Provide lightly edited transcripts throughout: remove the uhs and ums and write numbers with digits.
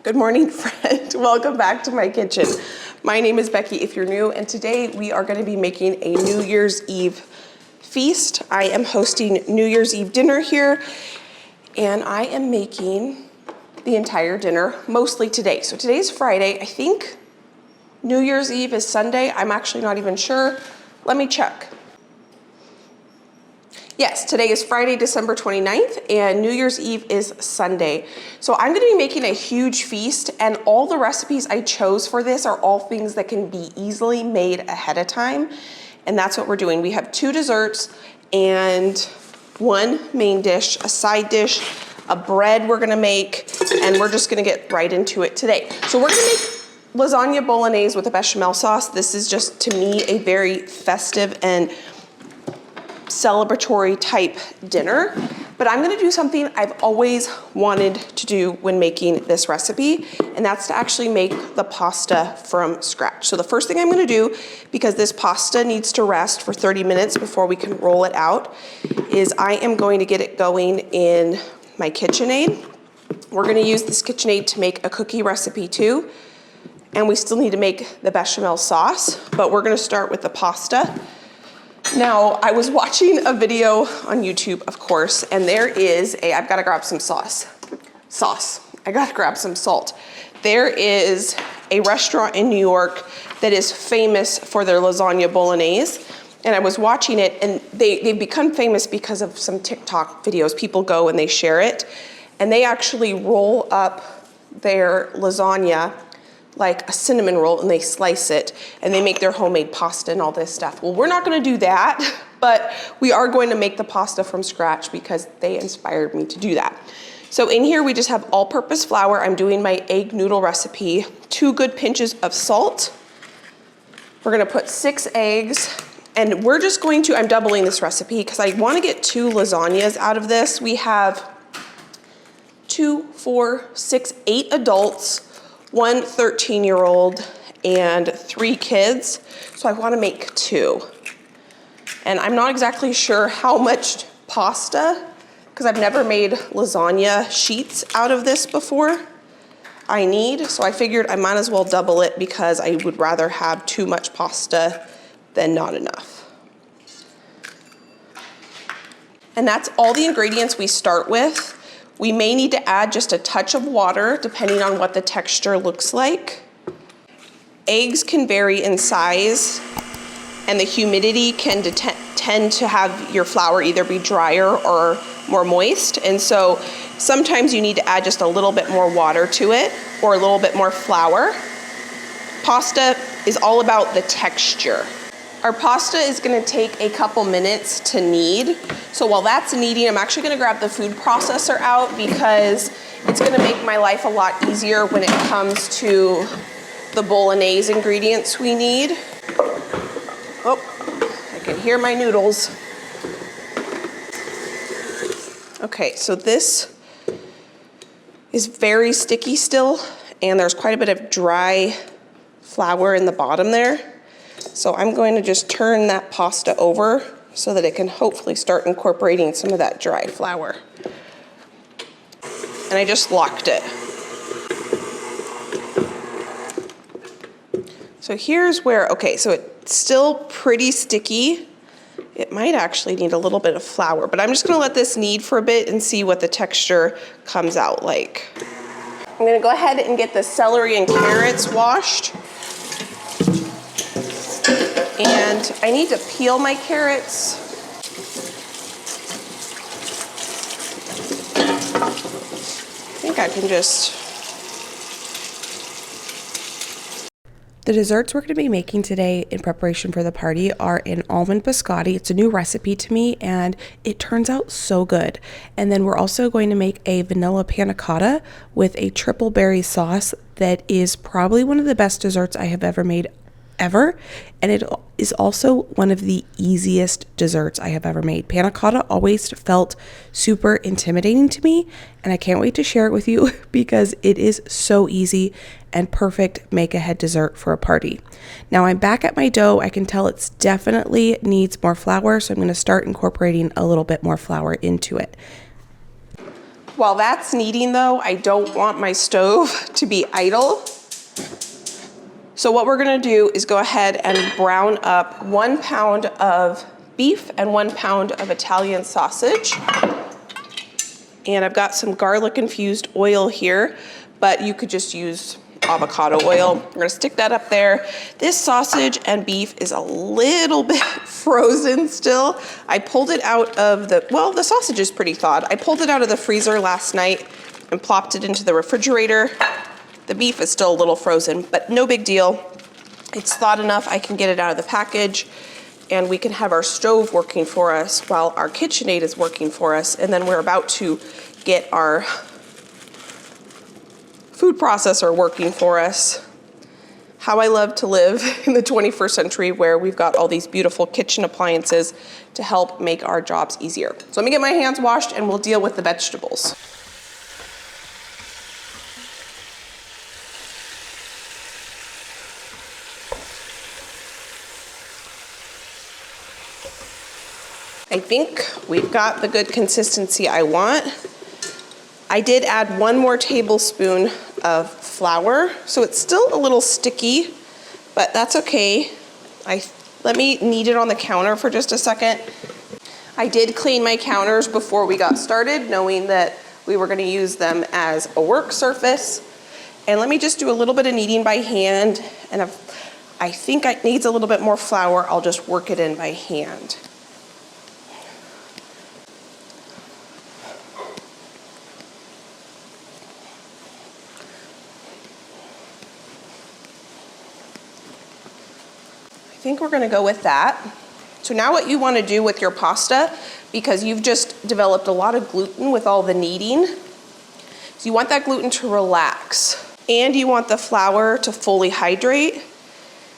Good morning, friend. Welcome back to my kitchen. My name is Becky if you're new, and today we are going to be making a New Year's Eve feast. I am hosting New Year's Eve dinner here, and I am making the entire dinner mostly today. So today's Friday. I think New Year's Eve is Sunday. I'm actually not even sure. Let me check. Yes, today is Friday, December 29th, and New Year's Eve is Sunday. So I'm gonna be making a huge feast, and all the recipes I chose for this are all things that can be easily made ahead of time, and that's what we're doing. We have 2 desserts and 1 main dish, a side dish, a bread we're gonna make, and we're just gonna get right into it today. So we're gonna make lasagna bolognese with a bechamel sauce. This is just, to me, a very festive and celebratory type dinner, but I'm gonna do something I've always wanted to do when making this recipe, and that's to actually make the pasta from scratch. So the first thing I'm gonna do, because this pasta needs to rest for 30 minutes before we can roll it out, is I am going to get it going in my KitchenAid. We're gonna use this KitchenAid to make a cookie recipe too, and we still need to make the bechamel sauce, but we're gonna start with the pasta. Now, I was watching a video on YouTube, of course, and there is I've gotta grab some sauce. I gotta grab some salt. There is a restaurant in New York that is famous for their lasagna bolognese, and I was watching it, and they've become famous because of some TikTok videos. People go and they share it, and they actually roll up their lasagna like a cinnamon roll, and they slice it, and they make their homemade pasta and all this stuff. Well, we're not gonna do that, but we are going to make the pasta from scratch because they inspired me to do that. So in here, we just have all-purpose flour. I'm doing my egg noodle recipe, 2 good pinches of salt. We're gonna put 6 eggs, and we're just going to, I'm doubling this recipe because I wanna get 2 lasagnas out of this. We have 2, 4, 6, 8 adults, 1 13-year-old, and 3 kids. So I wanna make 2. And I'm not exactly sure how much pasta, because I've never made lasagna sheets out of this before, I need. So I figured I might as well double it because I would rather have too much pasta than not enough. And that's all the ingredients we start with. We may need to add just a touch of water depending on what the texture looks like. Eggs can vary in size, and the humidity can tend to have your flour either be drier or more moist. And so sometimes you need to add just a little bit more water to it or a little bit more flour. Pasta is all about the texture. Our pasta is gonna take a couple minutes to knead. So while that's kneading, I'm actually gonna grab the food processor out because it's gonna make my life a lot easier when it comes to the bolognese ingredients we need. Oh, I can hear my noodles. Okay, so this is very sticky still, and there's quite a bit of dry flour in the bottom there. So I'm going to just turn that pasta over so that it can hopefully start incorporating some of that dry flour. And I just locked it. So here's where, okay, so it's still pretty sticky. It might actually need a little bit of flour, but I'm just gonna let this knead for a bit and see what the texture comes out like. I'm gonna go ahead and get the celery and carrots washed. And I need to peel my carrots. I think I can just... The desserts we're going to be making today in preparation for the party are an almond biscotti. It's a new recipe to me and it turns out so good. And then we're also going to make a vanilla panna cotta with a triple berry sauce that is probably one of the best desserts I have ever made ever, and it is also one of the easiest desserts I have ever made. Panna cotta always felt super intimidating to me, and I can't wait to share it with you because it is so easy and perfect make-ahead dessert for a party. Now I'm back at my dough. I can tell it's definitely needs more flour, so I'm going to start incorporating a little bit more flour into it. While that's kneading though, I don't want my stove to be idle. So what we're gonna do is go ahead and brown up 1 pound of beef and 1 pound of Italian sausage. And I've got some garlic infused oil here, but you could just use avocado oil. We're gonna stick that up there. This sausage and beef is a little bit frozen still. I pulled it out of the sausage is pretty thawed. I pulled it out of the freezer last night and plopped it into the refrigerator. The beef is still a little frozen, but no big deal. It's thawed enough, I can get it out of the package, and we can have our stove working for us while our KitchenAid is working for us, and then we're about to get our food processor working for us. How I love to live in the 21st century where we've got all these beautiful kitchen appliances to help make our jobs easier. So let me get my hands washed and we'll deal with the vegetables. I think we've got the good consistency I want. I did add 1 more tablespoon of flour, so it's still a little sticky, but that's okay. Let me knead it on the counter for just a second. I did clean my counters before we got started, knowing that we were gonna use them as a work surface. And let me just do a little bit of kneading by hand, and if I think it needs a little bit more flour, I'll just work it in by hand. I think we're gonna go with that. So now what you wanna do with your pasta, because you've just developed a lot of gluten with all the kneading, so you want that gluten to relax, and you want the flour to fully hydrate.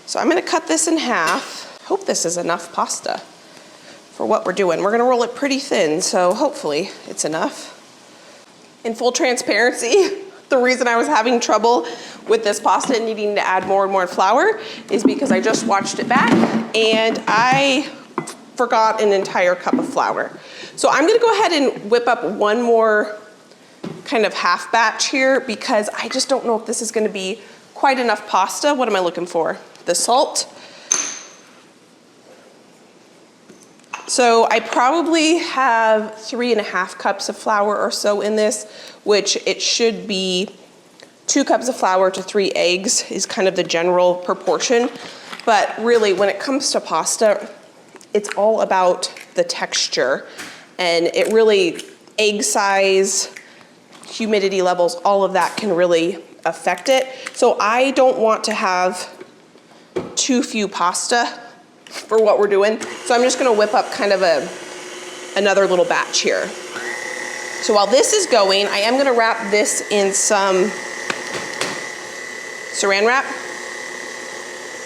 So I'm gonna cut this in half. Hope this is enough pasta for what we're doing. We're gonna roll it pretty thin, so hopefully it's enough. In full transparency, the reason I was having trouble with this pasta and needing to add more and more flour is because I just watched it back and I forgot an entire cup of flour. So I'm gonna go ahead and whip up 1 more kind of half batch here because I just don't know if this is gonna be quite enough pasta. What am I looking for? The salt. So I probably have 3.5 cups of flour or so in this, which it should be 2 cups of flour to 3 eggs is kind of the general proportion. But really, when it comes to pasta, it's all about the texture. And it really, egg size, humidity levels, all of that can really affect it. So I don't want to have too few pasta for what we're doing. So I'm just gonna whip up kind of another little batch here. So while this is going, I am gonna wrap this in some saran wrap,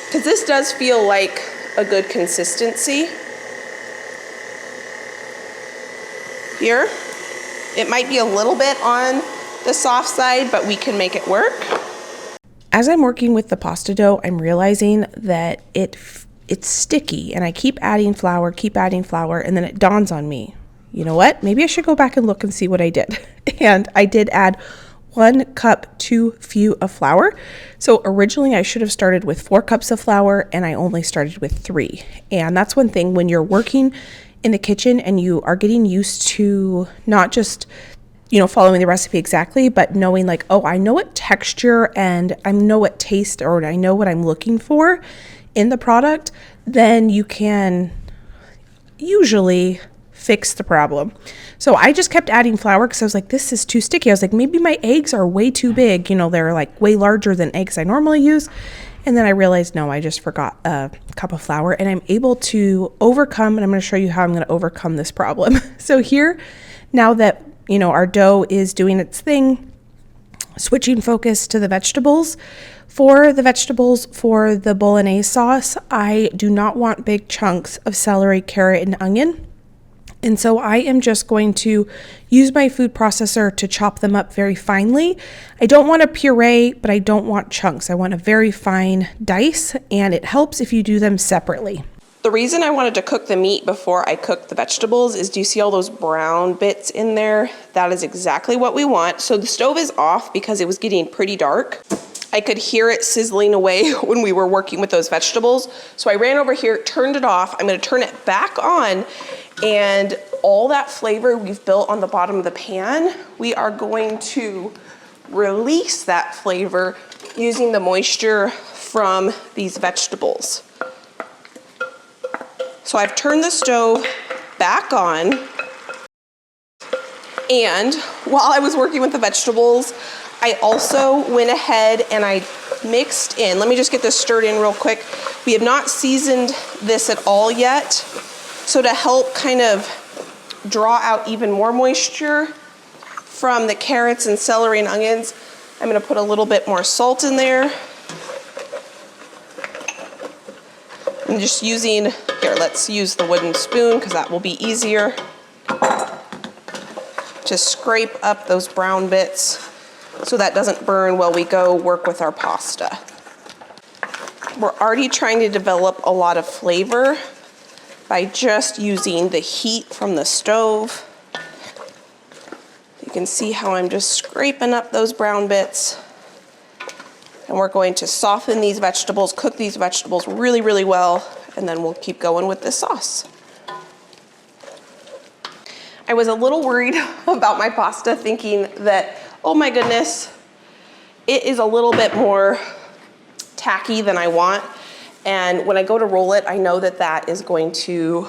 because this does feel like a good consistency. Here, it might be a little bit on the soft side, but we can make it work. As I'm working with the pasta dough, I'm realizing that it's sticky and I keep adding flour, and then it dawns on me, you know what? Maybe I should go back and look and see what I did. And I did add 1 cup too few of flour. So originally I should have started with 4 cups of flour and I only started with 3. And that's one thing when you're working in the kitchen and you are getting used to not just following the recipe exactly, but knowing like, oh, I know what texture and I know what taste or I know what I'm looking for in the product, then you can usually fix the problem. So I just kept adding flour because I was like, this is too sticky. I was like, maybe my eggs are way too big. They're like way larger than eggs I normally use. And then I realized, no, I just forgot a cup of flour and I'm able to overcome, and I'm going to show you how I'm going to overcome this problem. So here, now that our dough is doing its thing, switching focus to the vegetables. For the vegetables, for the Bolognese sauce, I do not want big chunks of celery, carrot, and onion. And so I am just going to use my food processor to chop them up very finely. I don't want a puree, but I don't want chunks. I want a very fine dice, and it helps if you do them separately. The reason I wanted to cook the meat before I cooked the vegetables is, do you see all those brown bits in there? That is exactly what we want. So the stove is off because it was getting pretty dark. I could hear it sizzling away when we were working with those vegetables. So I ran over here, turned it off. I'm gonna turn it back on, and all that flavor we've built on the bottom of the pan, we are going to release that flavor using the moisture from these vegetables. So I've turned the stove back on, and while I was working with the vegetables, I also went ahead and I mixed in, let me just get this stirred in real quick. We have not seasoned this at all yet. So to help kind of draw out even more moisture from the carrots and celery and onions, I'm gonna put a little bit more salt in there. I'm just using, here, let's use the wooden spoon because that will be easier. To scrape up those brown bits so that doesn't burn while we go work with our pasta. We're already trying to develop a lot of flavor by just using the heat from the stove. You can see how I'm just scraping up those brown bits. And we're going to soften these vegetables, cook these vegetables really, really well, and then we'll keep going with this sauce. I was a little worried about my pasta, thinking that, oh my goodness, it is a little bit more tacky than I want. And when I go to roll it, I know that that is going to,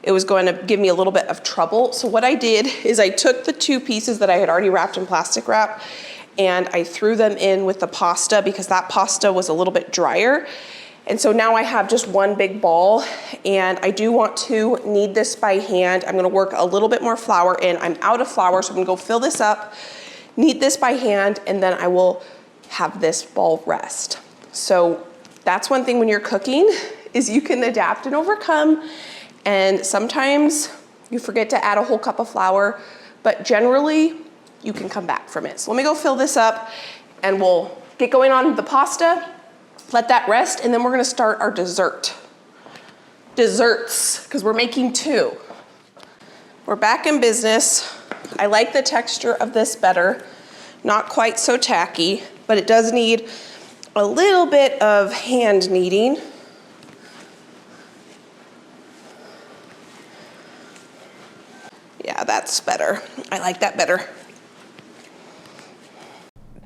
it was going to give me a little bit of trouble. So what I did is I took the 2 pieces that I had already wrapped in plastic wrap, and I threw them in with the pasta because that pasta was a little bit drier. And so now I have just one big ball, and I do want to knead this by hand. I'm gonna work a little bit more flour in. I'm out of flour, so I'm gonna go fill this up, knead this by hand, and then I will have this ball rest. So that's one thing when you're cooking, is you can adapt and overcome. And sometimes you forget to add a whole cup of flour, but generally you can come back from it. So let me go fill this up and we'll get going on the pasta, let that rest, and then we're gonna start our desserts, because we're making 2. We're back in business. I like the texture of this better. Not quite so tacky, but it does need a little bit of hand kneading. Yeah, that's better. I like that better.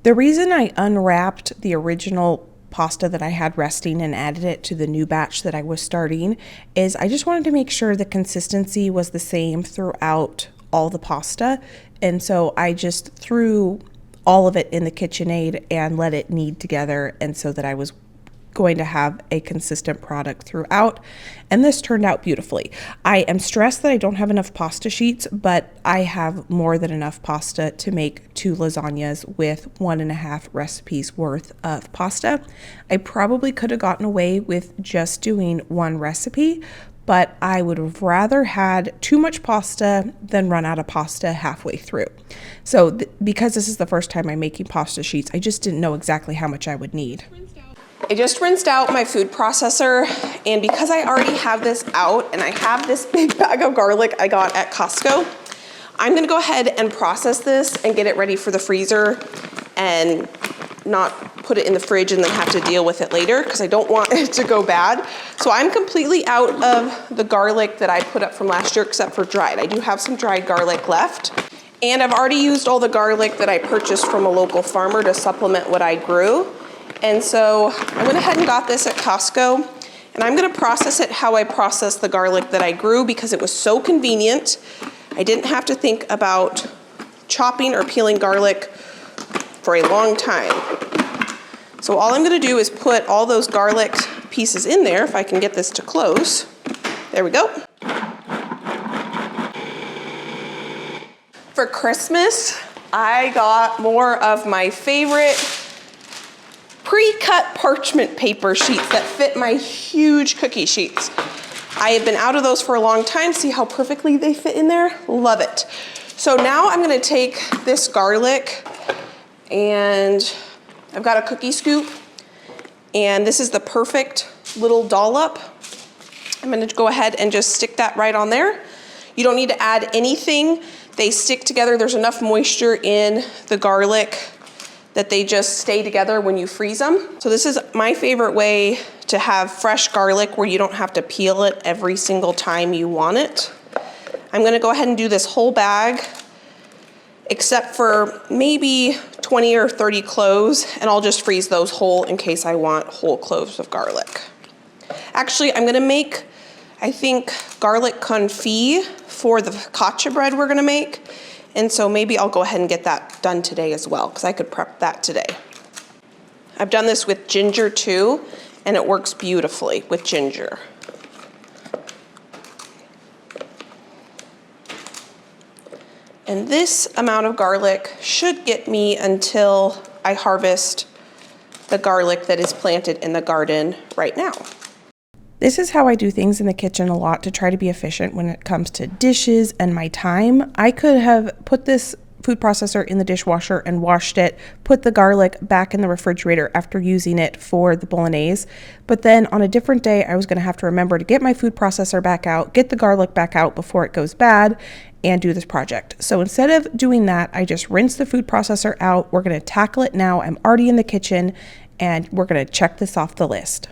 The reason I unwrapped the original pasta that I had resting and added it to the new batch that I was starting is I just wanted to make sure the consistency was the same throughout all the pasta. And so I just threw all of it in the KitchenAid and let it knead together, and so that I was going to have a consistent product throughout, and this turned out beautifully. I am stressed that I don't have enough pasta sheets, but I have more than enough pasta to make 2 lasagnas with 1.5 recipes worth of pasta. I probably could have gotten away with just doing 1 recipe, but I would have rather had too much pasta than run out of pasta halfway through. So because this is the first time I'm making pasta sheets, I just didn't know exactly how much I would need. I just rinsed out my food processor, and because I already have this out and I have this big bag of garlic I got at Costco, I'm gonna go ahead and process this and get it ready for the freezer and not put it in the fridge and then have to deal with it later, because I don't want it to go bad. So I'm completely out of the garlic that I put up from last year except for dried. I do have some dried garlic left. And I've already used all the garlic that I purchased from a local farmer to supplement what I grew. And so I went ahead and got this at Costco, and I'm gonna process it how I process the garlic that I grew because it was so convenient. I didn't have to think about chopping or peeling garlic for a long time. So all I'm gonna do is put all those garlic pieces in there, if I can get this to close. There we go. For Christmas, I got more of my favorite pre-cut parchment paper sheets that fit my huge cookie sheets. I have been out of those for a long time. See how perfectly they fit in there? Love it. So now I'm gonna take this garlic, and I've got a cookie scoop, and this is the perfect little dollop. I'm gonna go ahead and just stick that right on there. You don't need to add anything. They stick together. There's enough moisture in the garlic that they just stay together when you freeze them. So this is my favorite way to have fresh garlic where you don't have to peel it every single time you want it. I'm gonna go ahead and do this whole bag, except for maybe 20 or 30 cloves, and I'll just freeze those whole in case I want whole cloves of garlic. Actually, I'm gonna make, I think, garlic confit for the focaccia bread we're gonna make. And so maybe I'll go ahead and get that done today as well, because I could prep that today. I've done this with ginger too, and it works beautifully with ginger. And this amount of garlic should get me until I harvest the garlic that is planted in the garden right now. This is how I do things in the kitchen a lot to try to be efficient when it comes to dishes and my time. I could have put this food processor in the dishwasher and washed it, put the garlic back in the refrigerator after using it for the Bolognese. But then on a different day, I was going to have to remember to get my food processor back out, get the garlic back out before it goes bad, and do this project. So instead of doing that, I just rinse the food processor out. We're going to tackle it now. I'm already in the kitchen, and we're going to check this off the list.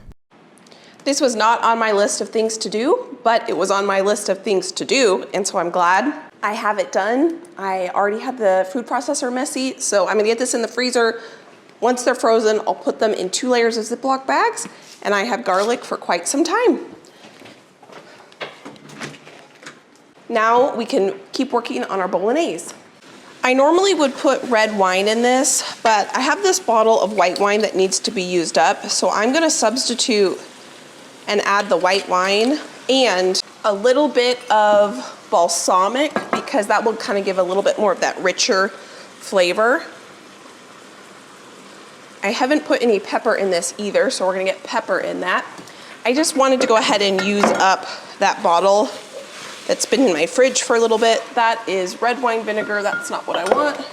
This was not on my list of things to do, but it was on my list of things to do, and so I'm glad I have it done. I already had the food processor messy, so I'm gonna get this in the freezer. Once they're frozen, I'll put them in 2 layers of Ziploc bags, and I have garlic for quite some time. Now we can keep working on our Bolognese. I normally would put red wine in this, but I have this bottle of white wine that needs to be used up, so I'm gonna substitute and add the white wine and a little bit of balsamic, because that will kind of give a little bit more of that richer flavor. I haven't put any pepper in this either, so we're gonna get pepper in that. I just wanted to go ahead and use up that bottle that's been in my fridge for a little bit. That is red wine vinegar. That's not what I want.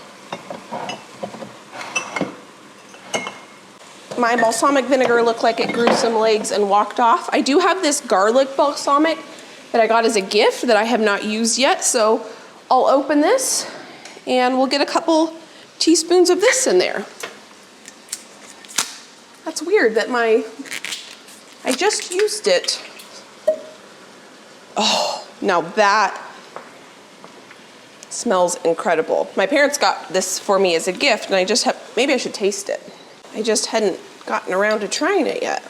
My balsamic vinegar looked like it grew some legs and walked off. I do have this garlic balsamic that I got as a gift that I have not used yet, so I'll open this and we'll get a couple teaspoons of this in there. That's weird that I just used it. Oh, now that smells incredible. My parents got this for me as a gift, and I just have, maybe I should taste it. I just hadn't gotten around to trying it yet.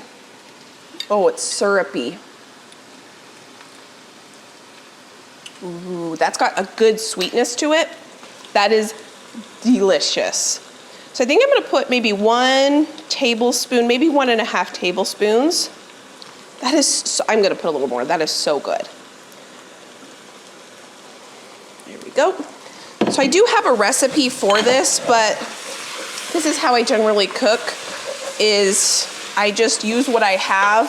Oh, it's syrupy. Ooh, that's got a good sweetness to it. That is delicious. So I think I'm gonna put maybe 1 tablespoon, maybe 1.5 tablespoons. That is, so, I'm gonna put a little more. That is so good. There we go. So I do have a recipe for this, but this is how I generally cook, is I just use what I have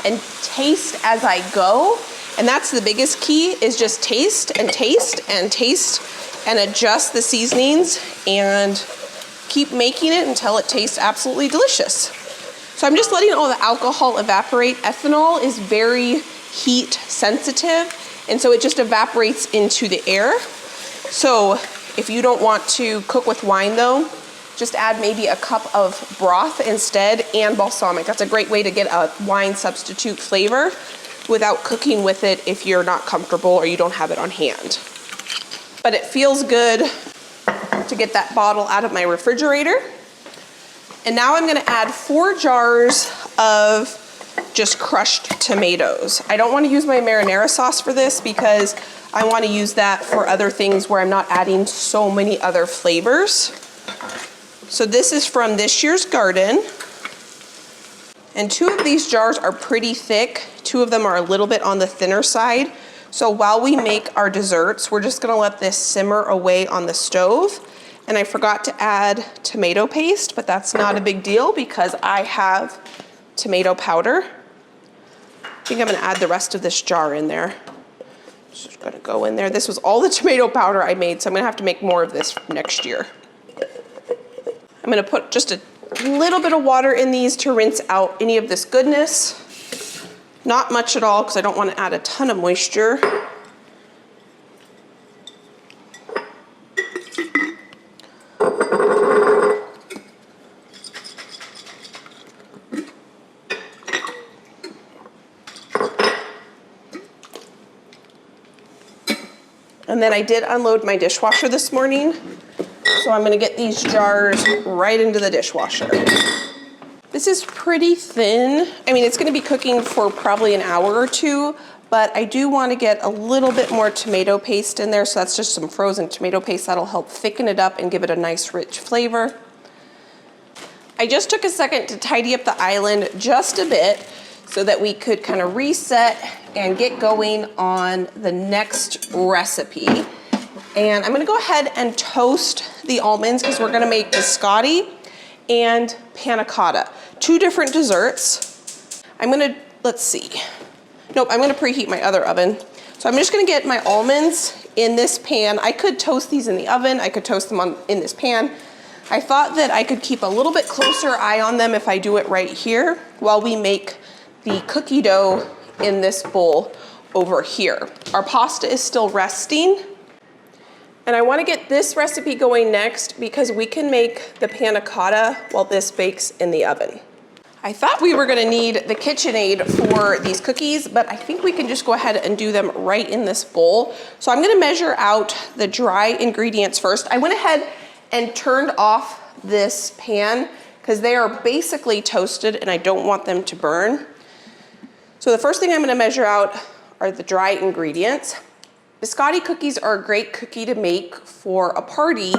and taste as I go. And that's the biggest key, is just taste and taste and taste and adjust the seasonings and keep making it until it tastes absolutely delicious. So I'm just letting all the alcohol evaporate. Ethanol is very heat sensitive, and so it just evaporates into the air. So if you don't want to cook with wine though, just add maybe a cup of broth instead and balsamic. That's a great way to get a wine substitute flavor without cooking with it if you're not comfortable or you don't have it on hand. But it feels good to get that bottle out of my refrigerator. And now I'm gonna add 4 jars of just crushed tomatoes. I don't want to use my marinara sauce for this because I want to use that for other things where I'm not adding so many other flavors. So this is from this year's garden. And 2 of these jars are pretty thick. 2 of them are a little bit on the thinner side. So while we make our desserts, we're just gonna let this simmer away on the stove. And I forgot to add tomato paste, but that's not a big deal because I have tomato powder. I think I'm gonna add the rest of this jar in there. Just gonna go in there. This was all the tomato powder I made, so I'm gonna have to make more of this next year. I'm gonna put just a A little bit of water in these to rinse out any of this goodness. Not much at all, because I don't want to add a ton of moisture. And then I did unload my dishwasher this morning, so I'm gonna get these jars right into the dishwasher. This is pretty thin. I mean, it's gonna be cooking for probably an hour or two, but I do wanna get a little bit more tomato paste in there, so that's just some frozen tomato paste that'll help thicken it up and give it a nice rich flavor. I just took a second to tidy up the island just a bit so that we could kind of reset and get going on the next recipe. And I'm gonna go ahead and toast the almonds because we're gonna make biscotti and panna cotta, 2 different desserts. I'm gonna preheat my other oven. So I'm just gonna get my almonds in this pan. I could toast these in the oven, I could toast them in this pan. I thought that I could keep a little bit closer eye on them if I do it right here while we make the cookie dough in this bowl over here. Our pasta is still resting. And I wanna get this recipe going next because we can make the panna cotta while this bakes in the oven. I thought we were gonna need the KitchenAid for these cookies, but I think we can just go ahead and do them right in this bowl. So I'm gonna measure out the dry ingredients first. I went ahead and turned off this pan because they are basically toasted and I don't want them to burn. So the first thing I'm gonna measure out are the dry ingredients. Biscotti cookies are a great cookie to make for a party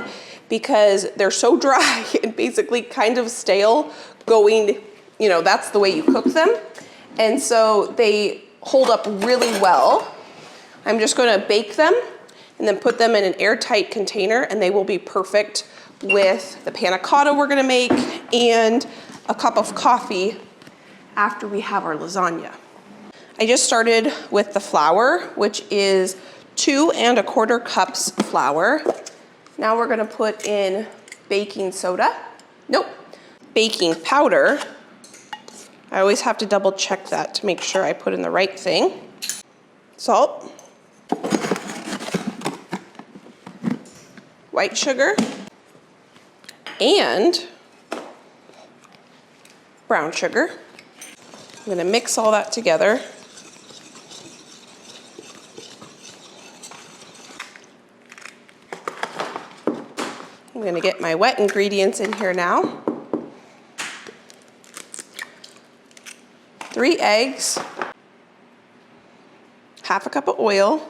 because they're so dry and basically kind of stale going, that's the way you cook them. And so they hold up really well. I'm just gonna bake them and then put them in an airtight container and they will be perfect with the panna cotta we're gonna make and a cup of coffee after we have our lasagna. I just started with the flour, which is 2 1/4 cups flour. Now we're gonna put in baking powder. I always have to double check that to make sure I put in the right thing. Salt, white sugar, and brown sugar. I'm gonna mix all that together. I'm gonna get my wet ingredients in here now. 3 eggs, 1/2 cup of oil.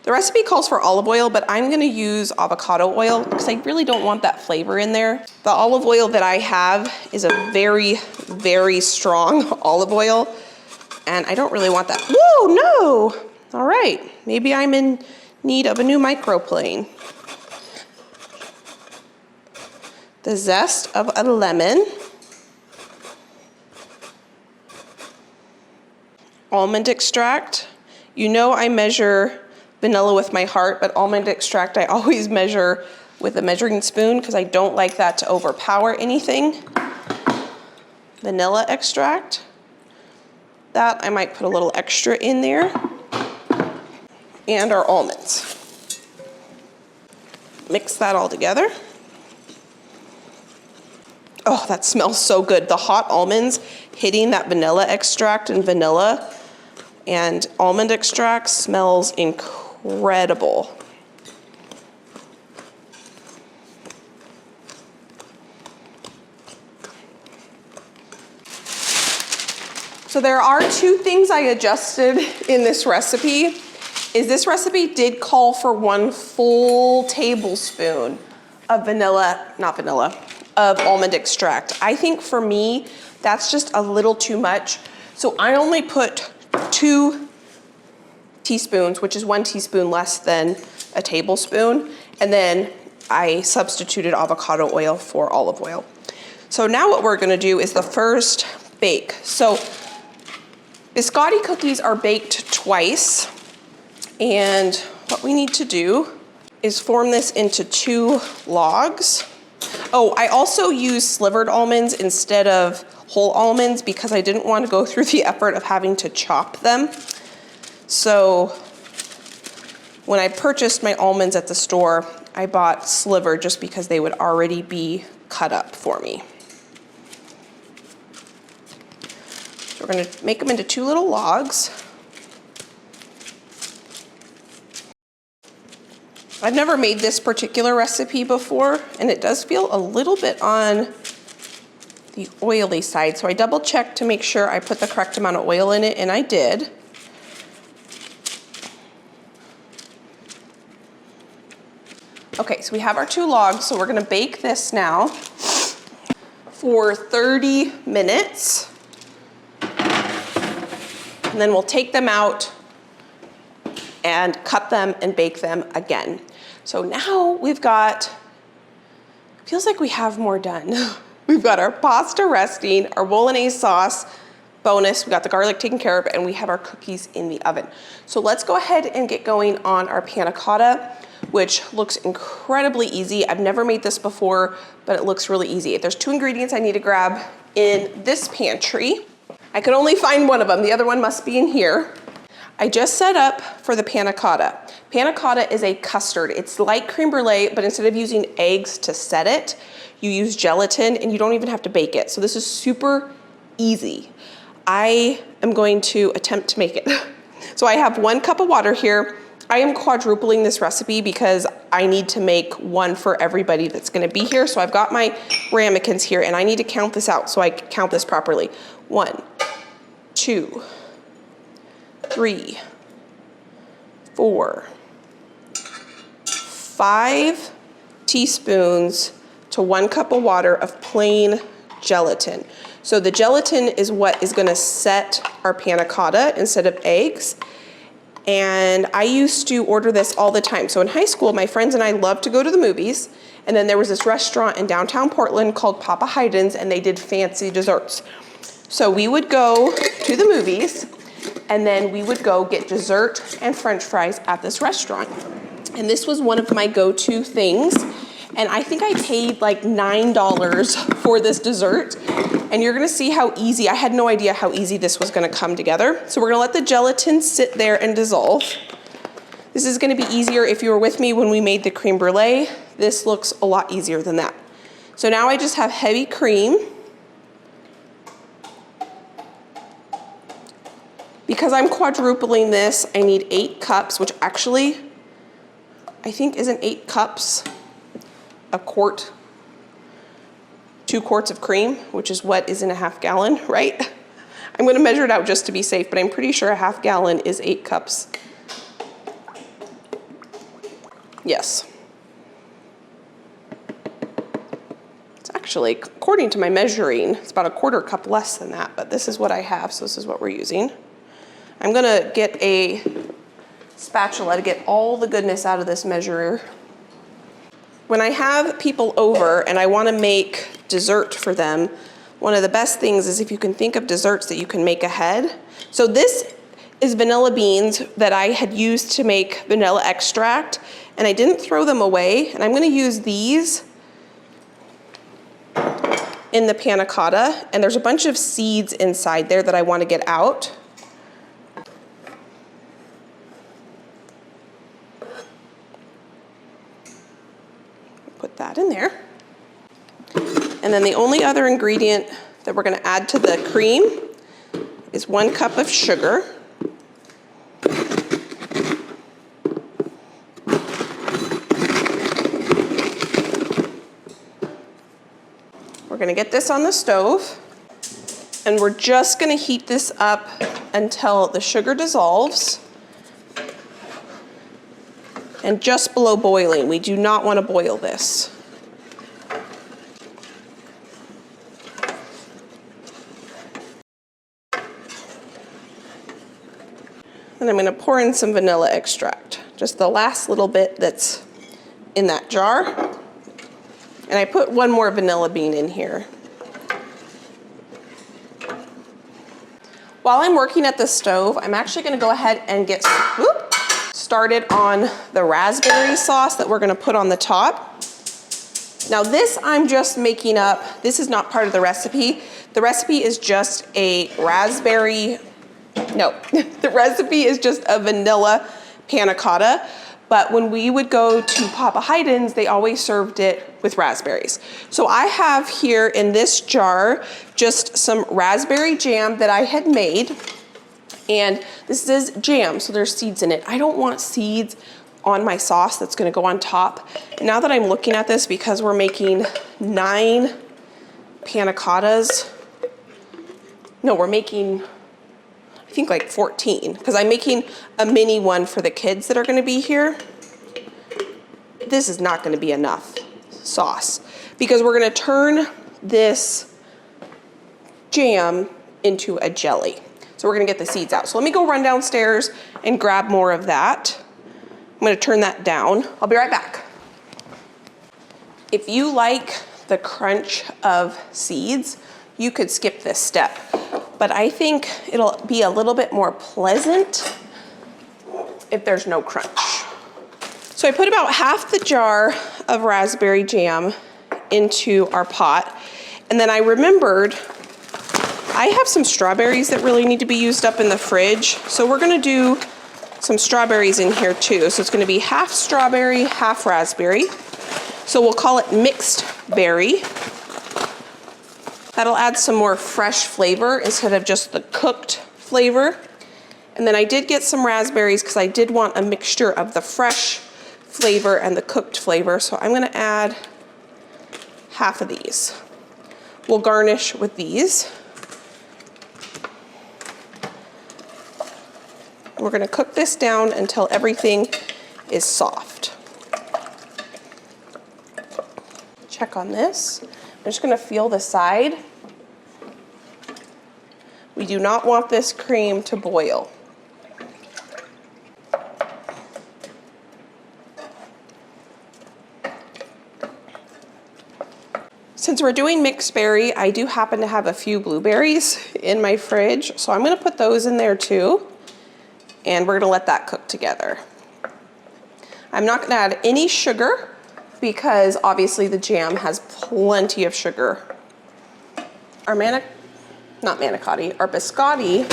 The recipe calls for olive oil, but I'm gonna use avocado oil because I really don't want that flavor in there. The olive oil that I have is a very, very strong olive oil, and I don't really want that. Whoa, no! All right, maybe I'm in need of a new microplane. The zest of a lemon. Almond extract. I measure vanilla with my heart, but almond extract I always measure with a measuring spoon because I don't like that to overpower anything. Vanilla extract. That I might put a little extra in there. And our almonds. Mix that all together. Oh, that smells so good. The hot almonds hitting that vanilla extract and vanilla and almond extract smells incredible. So there are 2 things I adjusted in this recipe. This recipe did call for 1 full tablespoon of of almond extract. I think for me, that's just a little too much. So I only put 2 teaspoons, which is 1 teaspoon less than a tablespoon. And then I substituted avocado oil for olive oil. So now what we're gonna do is the first bake. So biscotti cookies are baked twice. And what we need to do is form this into 2 logs. Oh, I also use slivered almonds instead of whole almonds because I didn't want to go through the effort of having to chop them. So when I purchased my almonds at the store, I bought slivered just because they would already be cut up for me. So we're going to make them into 2 little logs. I've never made this particular recipe before, and it does feel a little bit on the oily side. So I double checked to make sure I put the correct amount of oil in it, and I did. Okay, so we have our 2 logs, so we're gonna bake this now for 30 minutes. And then we'll take them out and cut them and bake them again. So now we've got, feels like we have more done. We've got our pasta resting, our Bolognese sauce, bonus, we got the garlic taken care of, and we have our cookies in the oven. So let's go ahead and get going on our panna cotta, which looks incredibly easy. I've never made this before, but it looks really easy. There's 2 ingredients I need to grab in this pantry. I could only find one of them. The other one must be in here. I just set up for the panna cotta. Panna cotta is a custard. It's like creme brulee, but instead of using eggs to set it, you use gelatin, and you don't even have to bake it. So this is super easy. I am going to attempt to make it. So I have 1 cup of water here. I am quadrupling this recipe because I need to make one for everybody that's gonna be here. So I've got my ramekins here, and I need to count this out so I can count this properly. 1, 2, 3, 4, 5 teaspoons to 1 cup of water of plain gelatin. So the gelatin is what is gonna set our panna cotta instead of eggs. And I used to order this all the time. So in high school, my friends and I loved to go to the movies. And then there was this restaurant in downtown Portland called Papa Haydn's, and they did fancy desserts. So we would go to the movies, and then we would go get dessert and French fries at this restaurant. And this was one of my go-to things. And I think I paid like $9 for this dessert. And you're gonna see how easy, I had no idea how easy this was gonna come together. So we're gonna let the gelatin sit there and dissolve. This is gonna be easier if you were with me when we made the creme brulee. This looks a lot easier than that. So now I just have heavy cream. Because I'm quadrupling this, I need 8 cups, which actually, I think isn't 8 cups a quart, 2 quarts of cream, which is what is in a half gallon, right? I'm gonna measure it out just to be safe, but I'm pretty sure a half gallon is 8 cups. Yes. It's actually, according to my measuring, it's about a 1/4 cup less than that, but this is what I have, so this is what we're using. I'm gonna get a spatula to get all the goodness out of this measurer. When I have people over and I wanna make dessert for them, one of the best things is if you can think of desserts that you can make ahead. So this is vanilla beans that I had used to make vanilla extract, and I didn't throw them away, and I'm gonna use these in the panna cotta, and there's a bunch of seeds inside there that I wanna get out. Put that in there. And then the only other ingredient that we're gonna add to the cream is 1 cup of sugar. We're gonna get this on the stove, and we're just gonna heat this up until the sugar dissolves and just below boiling. We do not want to boil this. And I'm going to pour in some vanilla extract, just the last little bit that's in that jar. And I put 1 more vanilla bean in here. While I'm working at the stove, I'm actually going to go ahead and get started on the raspberry sauce that we're going to put on the top. Now this I'm just making up. This is not part of the recipe. The recipe is just a raspberry, no, the recipe is just a vanilla panna cotta. But when we would go to Papa Haydn's, they always served it with raspberries. So I have here in this jar just some raspberry jam that I had made. And this is jam, so there's seeds in it. I don't want seeds on my sauce that's gonna go on top. And now that I'm looking at this, because we're making 9 panna cottas, no, we're making, I think like 14, because I'm making a mini one for the kids that are gonna be here. This is not gonna be enough sauce, because we're gonna turn this jam into a jelly. So we're gonna get the seeds out. So let me go run downstairs and grab more of that. I'm gonna turn that down. I'll be right back. If you like the crunch of seeds, you could skip this step. But I think it'll be a little bit more pleasant if there's no crunch. So I put about half the jar of raspberry jam into our pot. And then I remembered I have some strawberries that really need to be used up in the fridge. So we're gonna do some strawberries in here too. So it's gonna be half strawberry, half raspberry. So we'll call it mixed berry. That'll add some more fresh flavor instead of just the cooked flavor. And then I did get some raspberries because I did want a mixture of the fresh flavor and the cooked flavor. So I'm gonna add half of these. We'll garnish with these. We're gonna cook this down until everything is soft. Check on this. I'm just gonna feel the side. We do not want this cream to boil. Since we're doing mixed berry, I do happen to have a few blueberries in my fridge, so I'm gonna put those in there too. And we're gonna let that cook together. I'm not gonna add any sugar because obviously the jam has plenty of sugar. Our biscotti,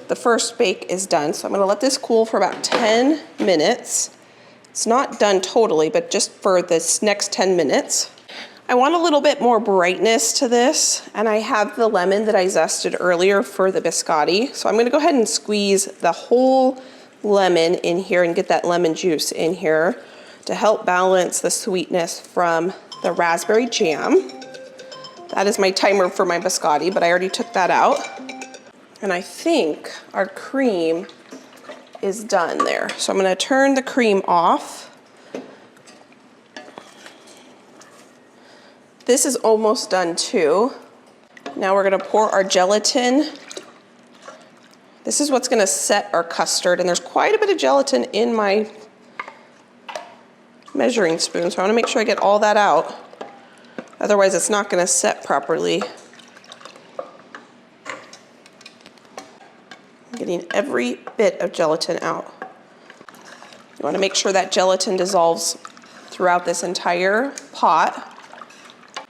the first bake is done. So I'm gonna let this cool for about 10 minutes. It's not done totally, but just for this next 10 minutes. I want a little bit more brightness to this, and I have the lemon that I zested earlier for the biscotti. So I'm gonna go ahead and squeeze the whole lemon in here and get that lemon juice in here to help balance the sweetness from the raspberry jam. That is my timer for my biscotti, but I already took that out. And I think our cream is done there. So I'm gonna turn the cream off. This is almost done too. Now we're gonna pour our gelatin. This is what's gonna set our custard, and there's quite a bit of gelatin in my measuring spoon, so I wanna make sure I get all that out. Otherwise it's not gonna set properly. I'm getting every bit of gelatin out. You wanna make sure that gelatin dissolves throughout this entire pot.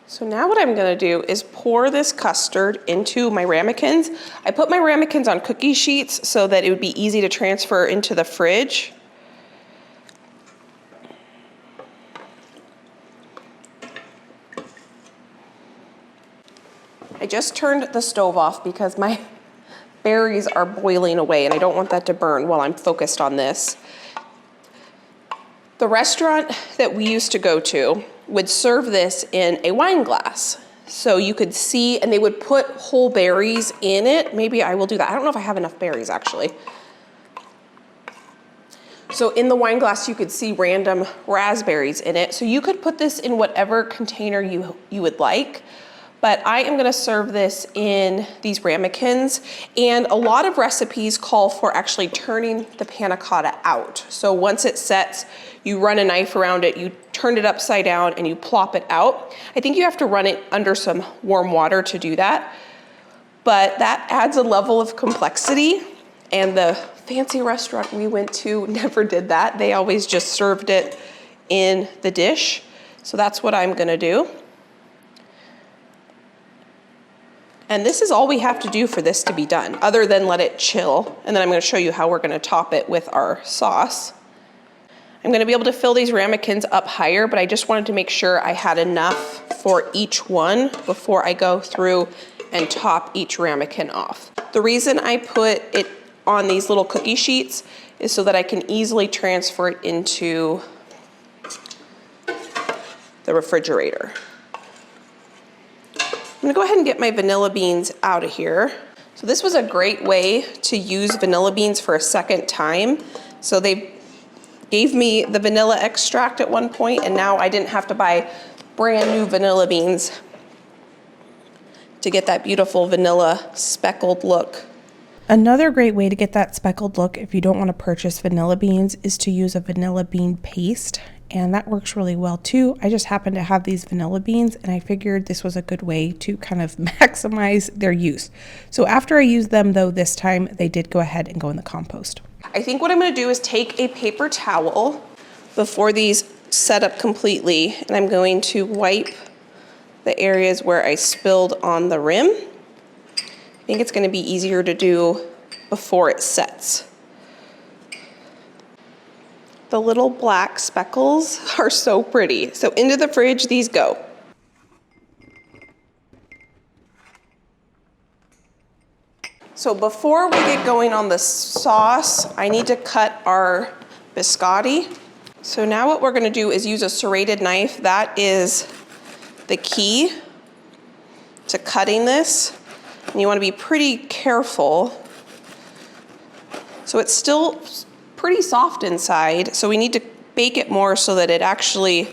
So now what I'm gonna do is pour this custard into my ramekins. I put my ramekins on cookie sheets so that it would be easy to transfer into the fridge. I just turned the stove off because my berries are boiling away and I don't want that to burn while I'm focused on this. The restaurant that we used to go to would serve this in a wine glass. So you could see, and they would put whole berries in it. Maybe I will do that. I don't know if I have enough berries actually. So in the wine glass, you could see random raspberries in it. So you could put this in whatever container you would like. But I am gonna serve this in these ramekins. And a lot of recipes call for actually turning the panna cotta out. So once it sets, you run a knife around it, you turn it upside down and you plop it out. I think you have to run it under some warm water to do that. But that adds a level of complexity. And the fancy restaurant we went to never did that. They always just served it in the dish. So that's what I'm gonna do. And this is all we have to do for this to be done, other than let it chill. And then I'm gonna show you how we're gonna top it with our sauce. I'm gonna be able to fill these ramekins up higher, but I just wanted to make sure I had enough for each one before I go through and top each ramekin off. The reason I put it on these little cookie sheets is so that I can easily transfer it into the refrigerator. I'm gonna go ahead and get my vanilla beans out of here. So this was a great way to use vanilla beans for a second time. So they gave me the vanilla extract at one point, and now I didn't have to buy brand new vanilla beans to get that beautiful vanilla speckled look. Another great way to get that speckled look if you don't want to purchase vanilla beans is to use a vanilla bean paste, and that works really well too. I just happen to have these vanilla beans and I figured this was a good way to kind of maximize their use. So after I used them though this time, they did go ahead and go in the compost. I think what I'm gonna do is take a paper towel before these set up completely, and I'm going to wipe the areas where I spilled on the rim. I think it's gonna be easier to do before it sets. The little black speckles are so pretty. So into the fridge these go. So before we get going on the sauce, I need to cut our biscotti. So now what we're gonna do is use a serrated knife. That is the key to cutting this. And you wanna be pretty careful. So it's still pretty soft inside, so we need to bake it more so that it actually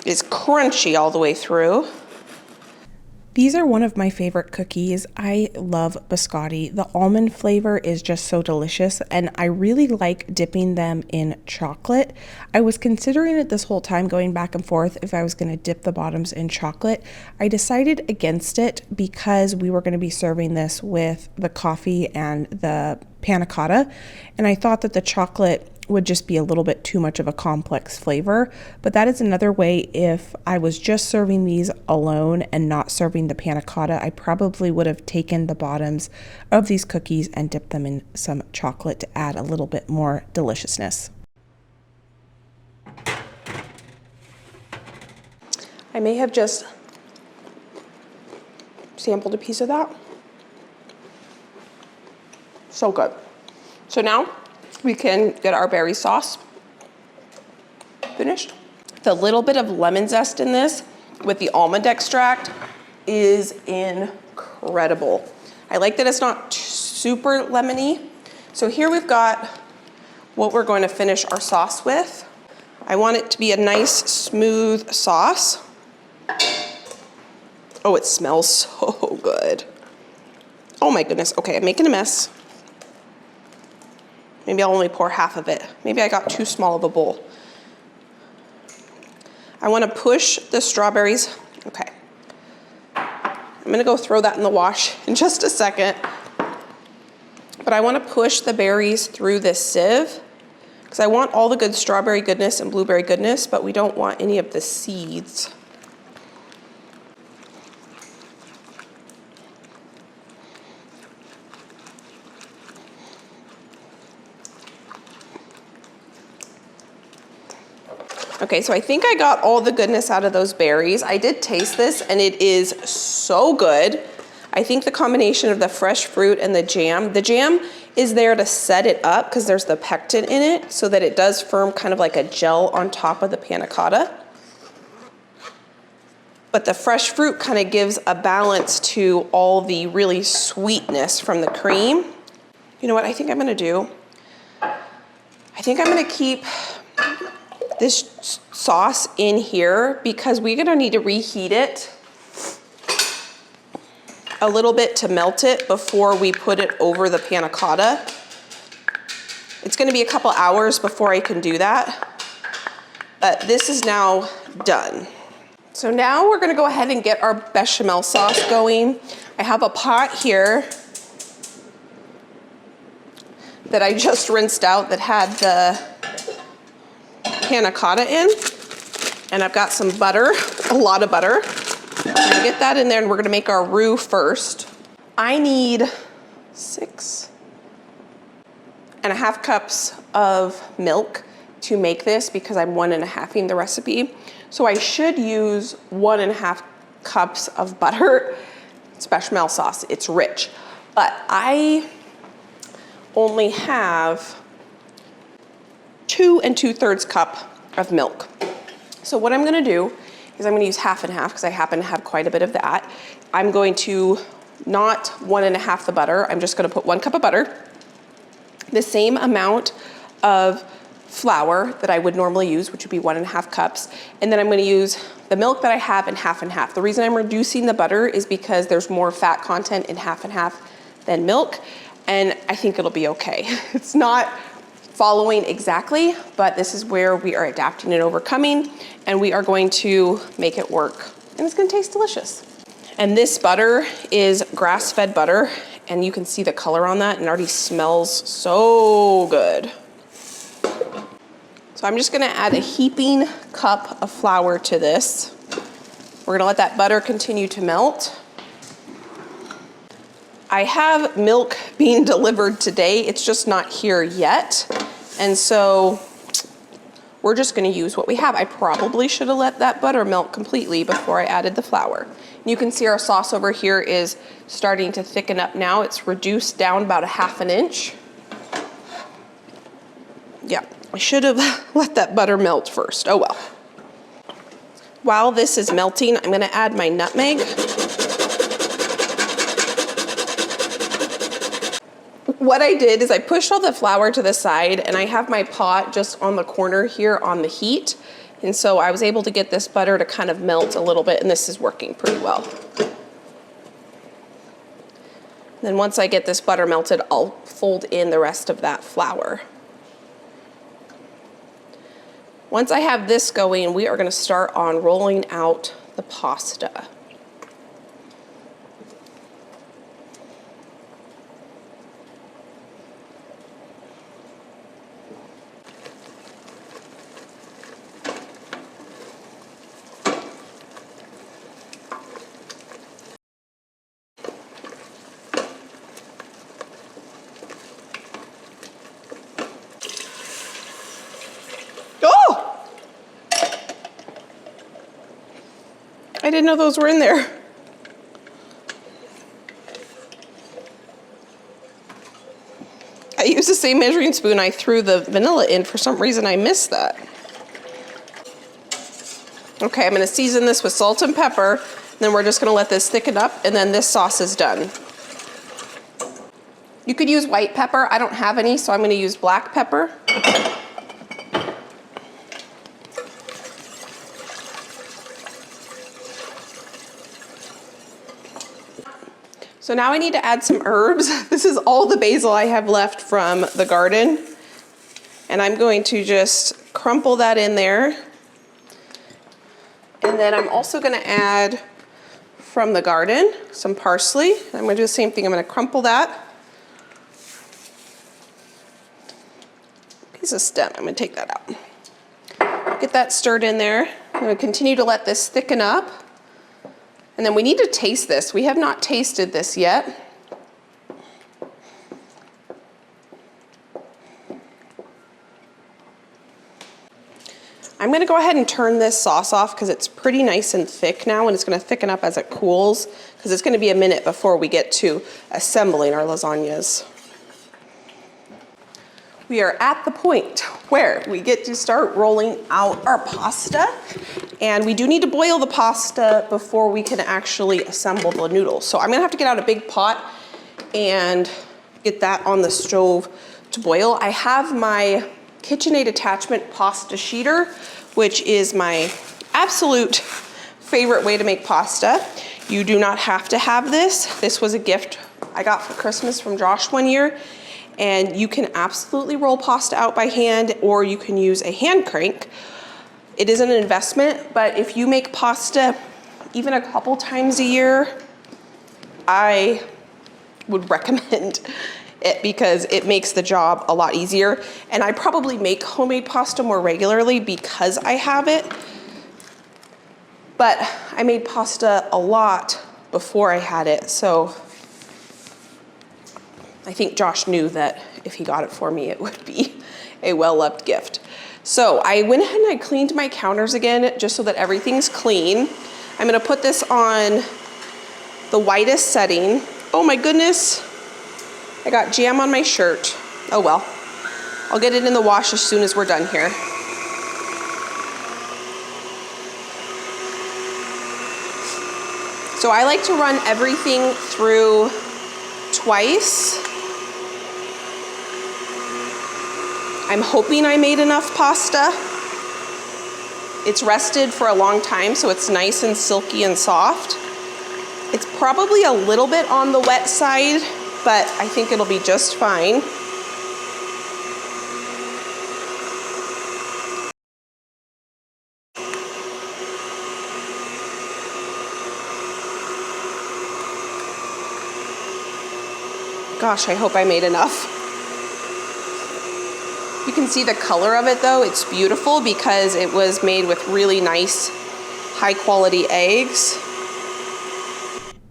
is crunchy all the way through. These are one of my favorite cookies. I love biscotti. The almond flavor is just so delicious, and I really like dipping them in chocolate. I was considering it this whole time, going back and forth, if I was going to dip the bottoms in chocolate. I decided against it because we were going to be serving this with the coffee and the panna cotta, and I thought that the chocolate would just be a little bit too much of a complex flavor. But that is another way. If I was just serving these alone and not serving the panna cotta, I probably would have taken the bottoms of these cookies and dipped them in some chocolate to add a little bit more deliciousness. I may have just sampled a piece of that. So good. So now we can get our berry sauce finished. The little bit of lemon zest in this with the almond extract is incredible. I like that it's not super lemony. So here we've got what we're going to finish our sauce with. I want it to be a nice smooth sauce. Oh, it smells so good. Oh my goodness. Okay, I'm making a mess. Maybe I'll only pour half of it. Maybe I got too small of a bowl. I want to push the strawberries. Okay. I'm going to go throw that in the wash in just a second. But I want to push the berries through this sieve because I want all the good strawberry goodness and blueberry goodness, but we don't want any of the seeds. Okay, so I think I got all the goodness out of those berries. I did taste this and it is so good. I think the combination of the fresh fruit and the jam is there to set it up because there's the pectin in it so that it does firm kind of like a gel on top of the panna cotta. But the fresh fruit kind of gives a balance to all the really sweetness from the cream. You know what I think I'm gonna do? I think I'm gonna keep this sauce in here because we're gonna need to reheat it a little bit to melt it before we put it over the panna cotta. It's gonna be a couple hours before I can do that, but this is now done. So now we're gonna go ahead and get our bechamel sauce going. I have a pot here that I just rinsed out that had the panna cotta in, And I've got some butter, a lot of butter. I'm gonna get that in there and we're gonna make our roux first. I need 6.5 cups of milk to make this because I'm 1.5ing the recipe. So I should use 1.5 cups of butter. It's bechamel sauce, it's rich. But I only have 2 2/3 cup of milk. So what I'm gonna do is I'm gonna use half and half because I happen to have quite a bit of that. I'm going to not 1.5 the butter, I'm just gonna put 1 cup of butter, the same amount of flour that I would normally use, which would be 1.5 cups. And then I'm gonna use the milk that I have in half and half. The reason I'm reducing the butter is because there's more fat content in half and half than milk, and I think it'll be okay. It's not following exactly, but this is where we are adapting and overcoming, and we are going to make it work. And it's gonna taste delicious. And this butter is grass-fed butter, and you can see the color on that, and it already smells so good. So I'm just gonna add a heaping cup of flour to this. We're gonna let that butter continue to melt. I have milk being delivered today, it's just not here yet. And so we're just gonna use what we have. I probably should have let that butter melt completely before I added the flour. You can see our sauce over here is starting to thicken up now. It's reduced down about 1/2 inch. Yeah, I should have let that butter melt first, oh well. While this is melting, I'm gonna add my nutmeg. What I did is I pushed all the flour to the side and I have my pot just on the corner here on the heat. And so I was able to get this butter to kind of melt a little bit, and this is working pretty well. Then once I get this butter melted, I'll fold in the rest of that flour. Once I have this going, we are gonna start on rolling out the pasta. I didn't know those were in there. I used the same measuring spoon I threw the vanilla in. For some reason, I missed that. Okay, I'm gonna season this with salt and pepper. Then we're just gonna let this thicken up, and then this sauce is done. You could use white pepper. I don't have any, so I'm gonna use black pepper. So now I need to add some herbs. This is all the basil I have left from the garden. And I'm going to just crumple that in there. And then I'm also gonna add from the garden some parsley. I'm gonna do the same thing, I'm gonna crumple that. Piece of stem, I'm gonna take that out. Get that stirred in there. I'm gonna continue to let this thicken up. And then we need to taste this. We have not tasted this yet. I'm gonna go ahead and turn this sauce off because it's pretty nice and thick now, and it's gonna thicken up as it cools because it's gonna be a minute before we get to assembling our lasagnas. We are at the point where we get to start rolling out our pasta, and we do need to boil the pasta before we can actually assemble the noodles. So I'm gonna have to get out a big pot and get that on the stove to boil. I have my KitchenAid attachment pasta sheeter, which is my absolute favorite way to make pasta. You do not have to have this. This was a gift I got for Christmas from Josh one year. And you can absolutely roll pasta out by hand, or you can use a hand crank. It is an investment, but if you make pasta even a couple times a year, I would recommend it because it makes the job a lot easier. And I probably make homemade pasta more regularly because I have it. But I made pasta a lot before I had it, so I think Josh knew that if he got it for me, it would be a well-loved gift. So I went ahead and I cleaned my counters again, just so that everything's clean. I'm gonna put this on the whitest setting. Oh my goodness, I got jam on my shirt. Oh well, I'll get it in the wash as soon as we're done here. So I like to run everything through twice. I'm hoping I made enough pasta. It's rested for a long time, so it's nice and silky and soft. It's probably a little bit on the wet side, but I think it'll be just fine. Gosh, I hope I made enough. You can see the color of it though, it's beautiful because it was made with really nice, high quality eggs.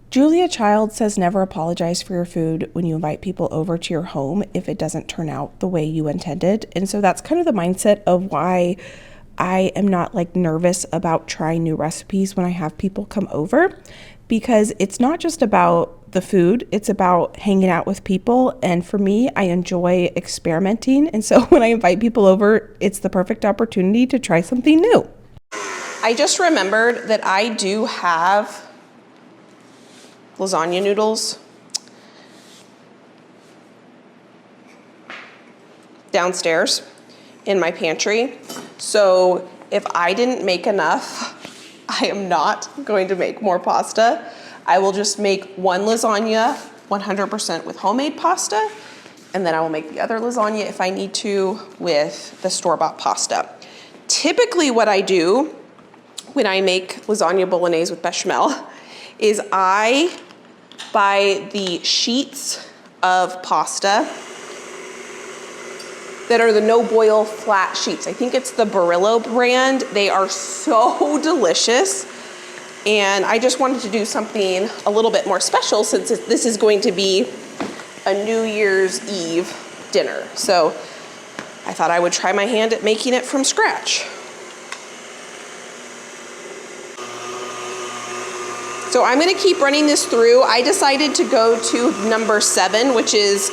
Julia Child says never apologize for your food when you invite people over to your home if it doesn't turn out the way you intended. And so that's kind of the mindset of why I am not like nervous about trying new recipes when I have people come over, because it's not just about the food, it's about hanging out with people. And for me, I enjoy experimenting. And so when I invite people over, it's the perfect opportunity to try something new. I just remembered that I do have lasagna noodles downstairs in my pantry. So if I didn't make enough, I am not going to make more pasta. I will just make one lasagna 100% with homemade pasta, and then I will make the other lasagna if I need to with the store-bought pasta. Typically what I do when I make lasagna bolognese with bechamel is I buy the sheets of pasta that are the no-boil flat sheets. I think it's the Barillo brand. They are so delicious. And I just wanted to do something a little bit more special since this is going to be a New Year's Eve dinner. So I thought I would try my hand at making it from scratch. So I'm gonna keep running this through. I decided to go to number 7, which is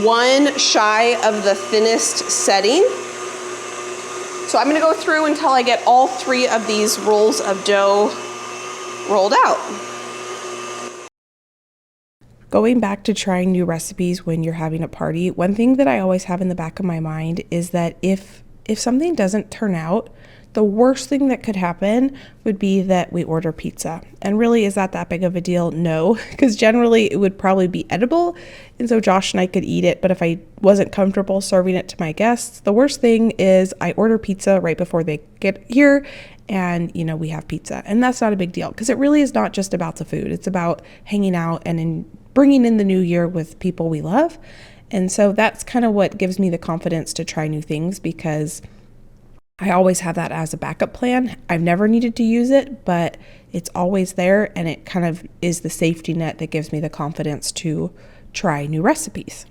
one shy of the thinnest setting. So I'm gonna go through until I get all 3 of these rolls of dough rolled out. Going back to trying new recipes when you're having a party, one thing that I always have in the back of my mind is that if something doesn't turn out, the worst thing that could happen would be that we order pizza. And really, is that big of a deal? No, because generally it would probably be edible, and so Josh and I could eat it. But if I wasn't comfortable serving it to my guests, the worst thing is I order pizza right before they get here, and we have pizza. And that's not a big deal, because it really is not just about the food. It's about hanging out and bringing in the new year with people we love. And so that's kind of what gives me the confidence to try new things, because I always have that as a backup plan. I've never needed to use it, but it's always there, and it kind of is the safety net that gives me the confidence to try new recipes.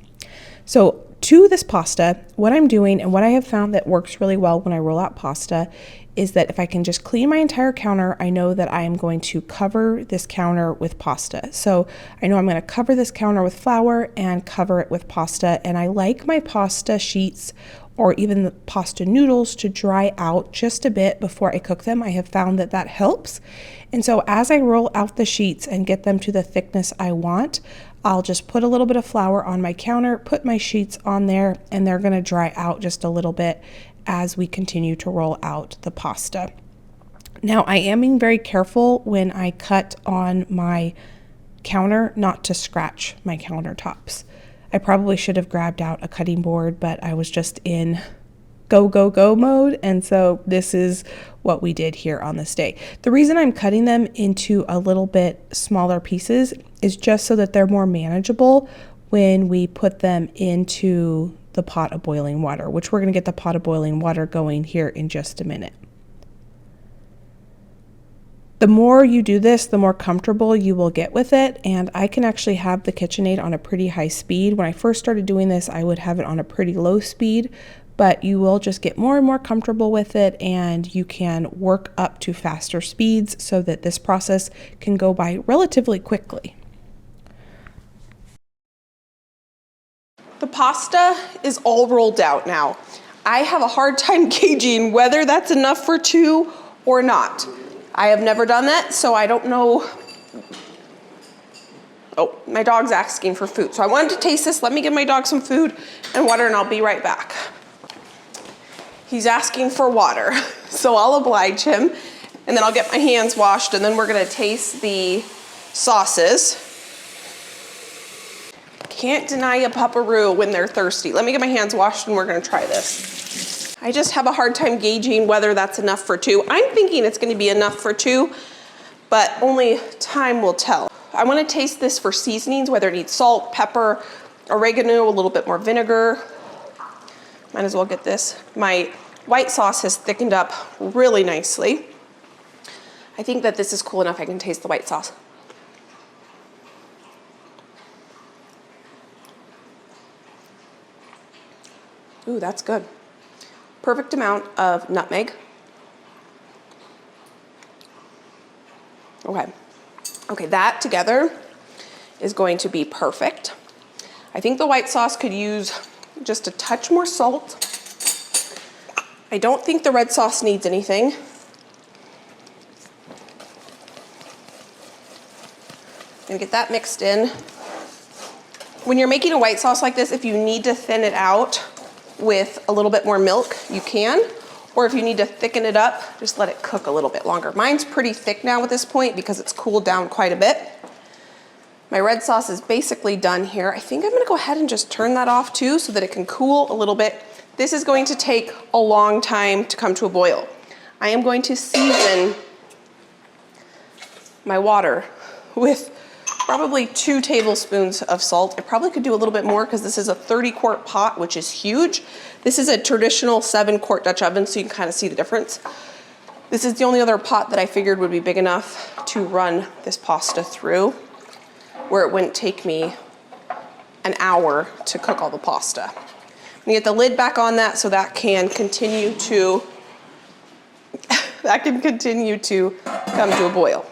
So to this pasta, what I'm doing and what I have found that works really well when I roll out pasta is that if I can just clean my entire counter, I know that I am going to cover this counter with pasta. So I know I'm going to cover this counter with flour and cover it with pasta. And I like my pasta sheets or even the pasta noodles to dry out just a bit before I cook them. I have found that that helps. And so as I roll out the sheets and get them to the thickness I want, I'll just put a little bit of flour on my counter, put my sheets on there, and they're gonna dry out just a little bit as we continue to roll out the pasta. Now, I am being very careful when I cut on my counter not to scratch my countertops. I probably should have grabbed out a cutting board, but I was just in go, go, go mode. And so this is what we did here on this day. The reason I'm cutting them into a little bit smaller pieces is just so that they're more manageable when we put them into the pot of boiling water, which we're going to get the pot of boiling water going here in just a minute. The more you do this, the more comfortable you will get with it, and I can actually have the KitchenAid on a pretty high speed. When I first started doing this, I would have it on a pretty low speed, but you will just get more and more comfortable with it, and you can work up to faster speeds so that this process can go by relatively quickly. The pasta is all rolled out now. I have a hard time gauging whether that's enough for two or not. I have never done that, so I don't know. Oh, my dog's asking for food. So I wanted to taste this. Let me give my dog some food and water, and I'll be right back. He's asking for water, so I'll oblige him, and then I'll get my hands washed, and then we're gonna taste the sauces. Can't deny a pupperoo when they're thirsty. Let me get my hands washed, and we're gonna try this. I just have a hard time gauging whether that's enough for two. I'm thinking it's gonna be enough for two, but only time will tell. I wanna taste this for seasonings, whether it needs salt, pepper, oregano, a little bit more vinegar. Might as well get this. My white sauce has thickened up really nicely. I think that this is cool enough I can taste the white sauce. Ooh, that's good. Perfect amount of nutmeg. Okay, that together is going to be perfect. I think the white sauce could use just a touch more salt. I don't think the red sauce needs anything. And get that mixed in. When you're making a white sauce like this, if you need to thin it out with a little bit more milk, you can. Or if you need to thicken it up, just let it cook a little bit longer. Mine's pretty thick now at this point because it's cooled down quite a bit. My red sauce is basically done here. I think I'm gonna go ahead and just turn that off too so that it can cool a little bit. This is going to take a long time to come to a boil. I am going to season my water with probably 2 tablespoons of salt. I probably could do a little bit more because this is a 30-quart pot, which is huge. This is a traditional 7-quart Dutch oven, so you can kind of see the difference. This is the only other pot that I figured would be big enough to run this pasta through, where it wouldn't take me an hour to cook all the pasta. I'm gonna get the lid back on that so that can continue to come to a boil.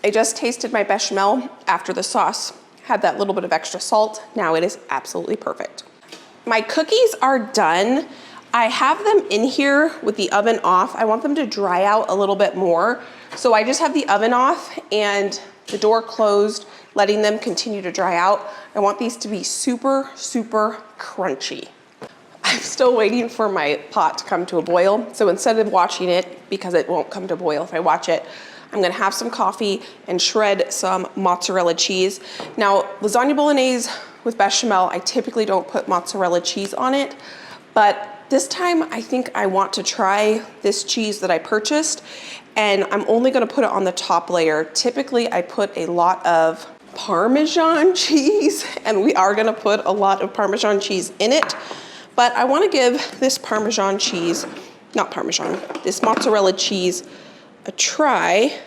I just tasted my bechamel after the sauce had that little bit of extra salt. Now it is absolutely perfect. My cookies are done. I have them in here with the oven off. I want them to dry out a little bit more. So I just have the oven off and the door closed, letting them continue to dry out. I want these to be super, super crunchy. I'm still waiting for my pot to come to a boil. So instead of watching it, because it won't come to a boil if I watch it, I'm gonna have some coffee and shred some mozzarella cheese. Now, lasagna bolognese with bechamel, I typically don't put mozzarella cheese on it, but this time I think I want to try this cheese that I purchased, and I'm only gonna put it on the top layer. Typically, I put a lot of Parmesan cheese, and we are gonna put a lot of Parmesan cheese in it, but I wanna give this this mozzarella cheese a try,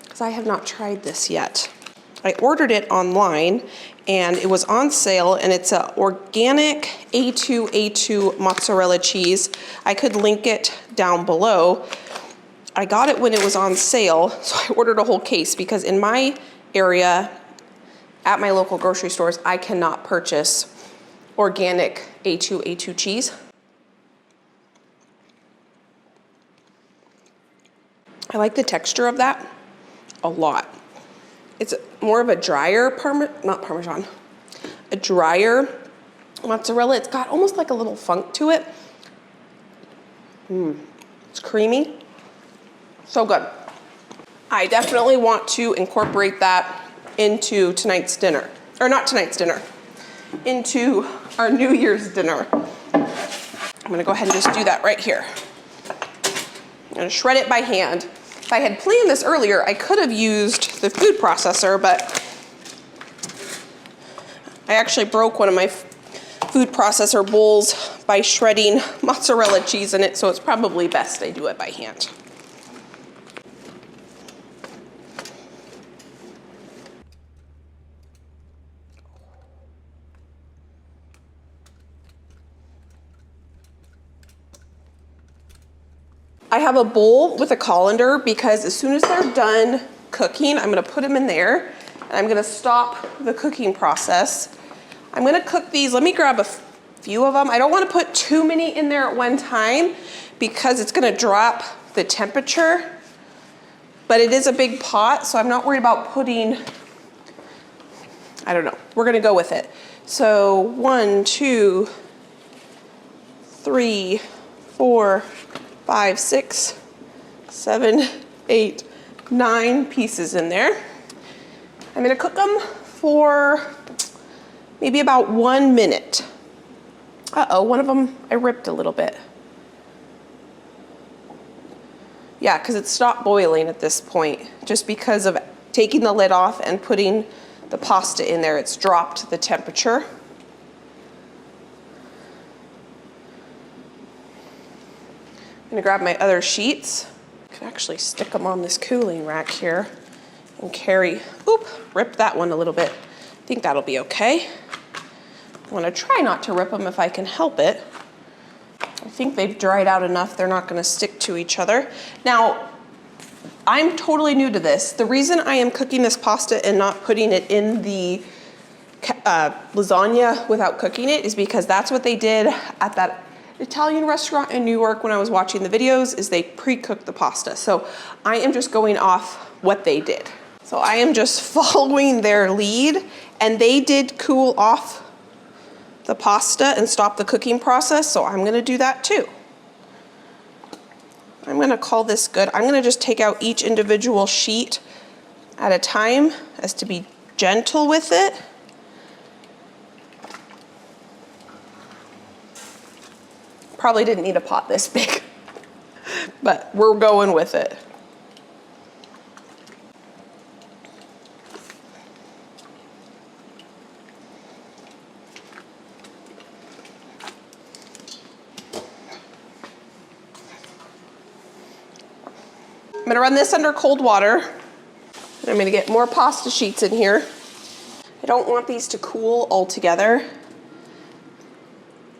because I have not tried this yet. I ordered it online and it was on sale, and it's an organic A2 mozzarella cheese. I could link it down below. I got it when it was on sale, so I ordered a whole case because in my area, at my local grocery stores, I cannot purchase organic A2 cheese. I like the texture of that a lot. It's more of a drier a drier mozzarella. It's got almost like a little funk to it. It's creamy, so good. I definitely want to incorporate that into tonight's dinner, or not tonight's dinner, into our New Year's dinner. I'm gonna go ahead and just do that right here. I'm gonna shred it by hand. If I had planned this earlier, I could have used the food processor, but I actually broke one of my food processor bowls by shredding mozzarella cheese in it, so it's probably best I do it by hand. I have a bowl with a colander because as soon as they're done cooking, I'm gonna put them in there and I'm gonna stop the cooking process. I'm gonna cook these, let me grab a few of them. I don't wanna put too many in there at one time because it's gonna drop the temperature, but it is a big pot, so I'm not worried about putting, I don't know, we're gonna go with it. So 1, 2, 3, 4, 5, 6, 7, 8, 9 pieces in there. I'm gonna cook them for maybe about 1 minute. Uh-oh, one of them I ripped a little bit. Yeah, because it stopped boiling at this point, just because of taking the lid off and putting the pasta in there. It's dropped the temperature. I'm gonna grab my other sheets. I can actually stick them on this cooling rack here and carry, oop, rip that one a little bit. I think that'll be okay. I wanna try not to rip them if I can help it. I think they've dried out enough, they're not gonna stick to each other. Now, I'm totally new to this. The reason I am cooking this pasta and not putting it in the lasagna without cooking it is because that's what they did at that Italian restaurant in New York when I was watching the videos, is they pre-cooked the pasta. So I am just going off what they did. So I am just following their lead, and they did cool off the pasta and stop the cooking process, so I'm gonna do that too. I'm gonna call this good. I'm gonna just take out each individual sheet at a time as to be gentle with it. Probably didn't need a pot this big, but we're going with it. I'm gonna run this under cold water. And I'm gonna get more pasta sheets in here. I don't want these to cool all together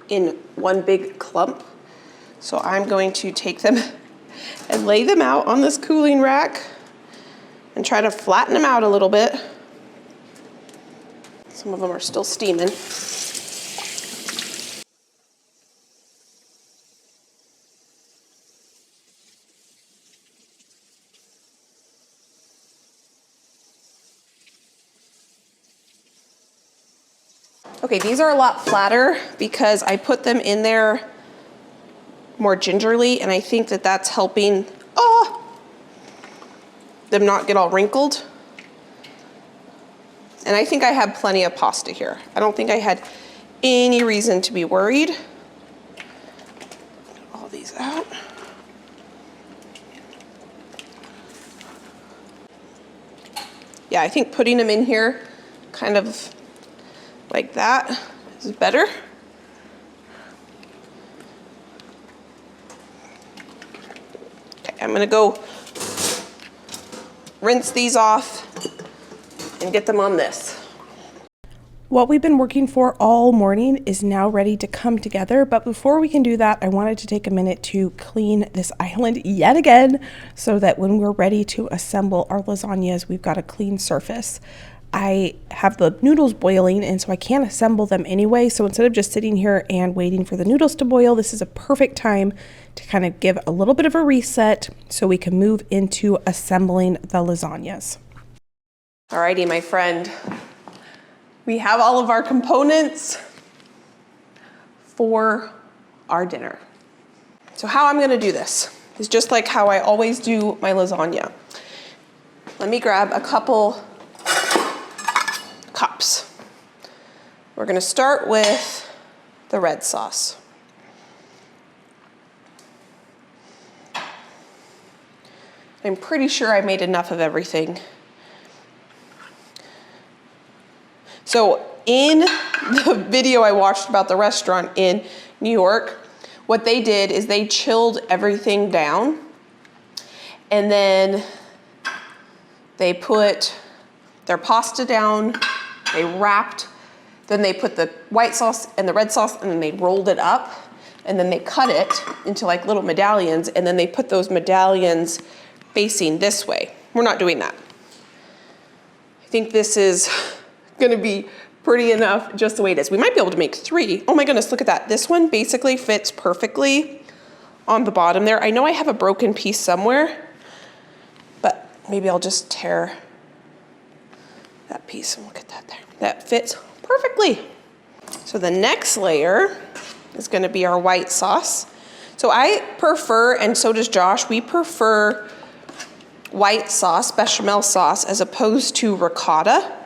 in one big clump. So I'm going to take them and lay them out on this cooling rack and try to flatten them out a little bit. Some of them are still steaming. Okay, these are a lot flatter because I put them in there more gingerly, and I think that that's helping them not get all wrinkled. And I think I have plenty of pasta here. I don't think I had any reason to be worried. Get all these out. Yeah, I think putting them in here kind of like that is better. Okay, I'm gonna go rinse these off and get them on this. What we've been working for all morning is now ready to come together, but before we can do that, I wanted to take a minute to clean this island yet again so that when we're ready to assemble our lasagnas, we've got a clean surface. I have the noodles boiling, and so I can't assemble them anyway, so instead of just sitting here and waiting for the noodles to boil, this is a perfect time to kind of give a little bit of a reset so we can move into assembling the lasagnas. Alrighty, my friend. We have all of our components for our dinner. So how I'm gonna do this is just like how I always do my lasagna. Let me grab a couple cups. We're gonna start with the red sauce. I'm pretty sure I made enough of everything. So in the video I watched about the restaurant in New York, what they did is they chilled everything down, and then they put their pasta down, they wrapped, then they put the white sauce and the red sauce, and then they rolled it up. and then they cut it into like little medallions, and then they put those medallions facing this way. We're not doing that. I think this is gonna be pretty enough just the way it is. We might be able to make 3. Oh my goodness, look at that. This one basically fits perfectly on the bottom there. I know I have a broken piece somewhere, but maybe I'll just tear that piece and look at that there. That fits perfectly. So the next layer is gonna be our white sauce. So I prefer, and so does Josh, we prefer white sauce, bechamel sauce, as opposed to ricotta.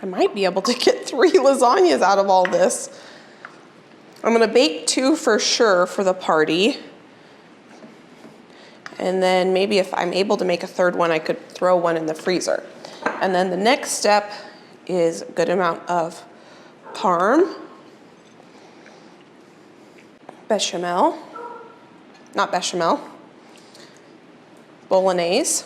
I might be able to get 3 lasagnas out of all this. I'm gonna bake 2 for sure for the party. And then maybe if I'm able to make a 3rd one, I could throw one in the freezer. And then the next step is a good amount of parm, bechamel, not bechamel, Bolognese.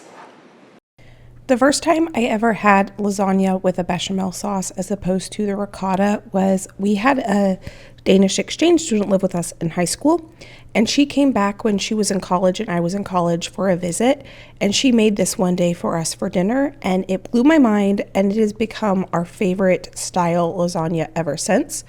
The first time I ever had lasagna with a bechamel sauce as opposed to the ricotta was we had a Danish exchange student live with us in high school, and she came back when she was in college and I was in college for a visit, and she made this one day for us for dinner, and it blew my mind, and it has become our favorite style lasagna ever since.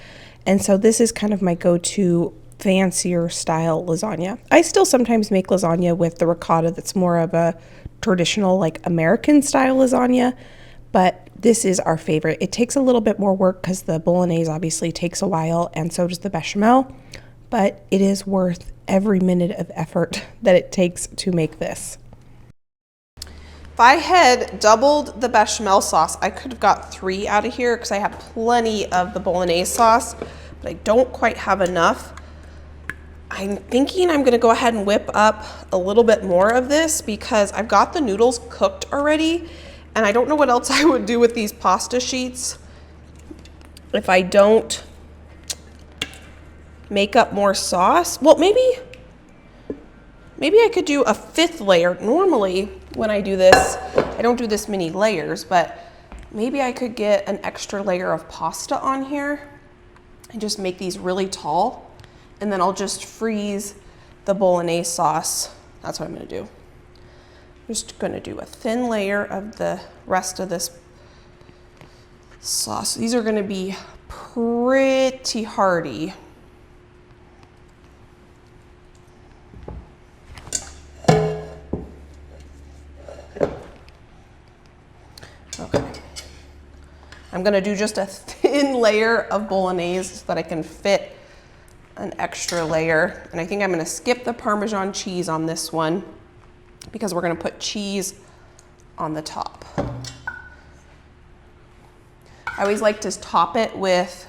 And so this is kind of my go-to fancier style lasagna. I still sometimes make lasagna with the ricotta that's more of a traditional like American style lasagna, but this is our favorite. It takes a little bit more work because the Bolognese obviously takes a while, and so does the bechamel, but it is worth every minute of effort that it takes to make this. If I had doubled the bechamel sauce, I could have got 3 out of here because I have plenty of the Bolognese sauce, but I don't quite have enough. I'm thinking I'm gonna go ahead and whip up a little bit more of this because I've got the noodles cooked already, and I don't know what else I would do with these pasta sheets if I don't make up more sauce. Well, maybe I could do a 5th layer. Normally, when I do this, I don't do this many layers, but maybe I could get an extra layer of pasta on here and just make these really tall. And then I'll just freeze the Bolognese sauce. That's what I'm gonna do. I'm just gonna do a thin layer of the rest of this sauce. These are gonna be pretty hearty. Okay. I'm gonna do just a thin layer of Bolognese so that I can fit an extra layer. And I think I'm gonna skip the Parmesan cheese on this one because we're gonna put cheese on the top. I always like to top it with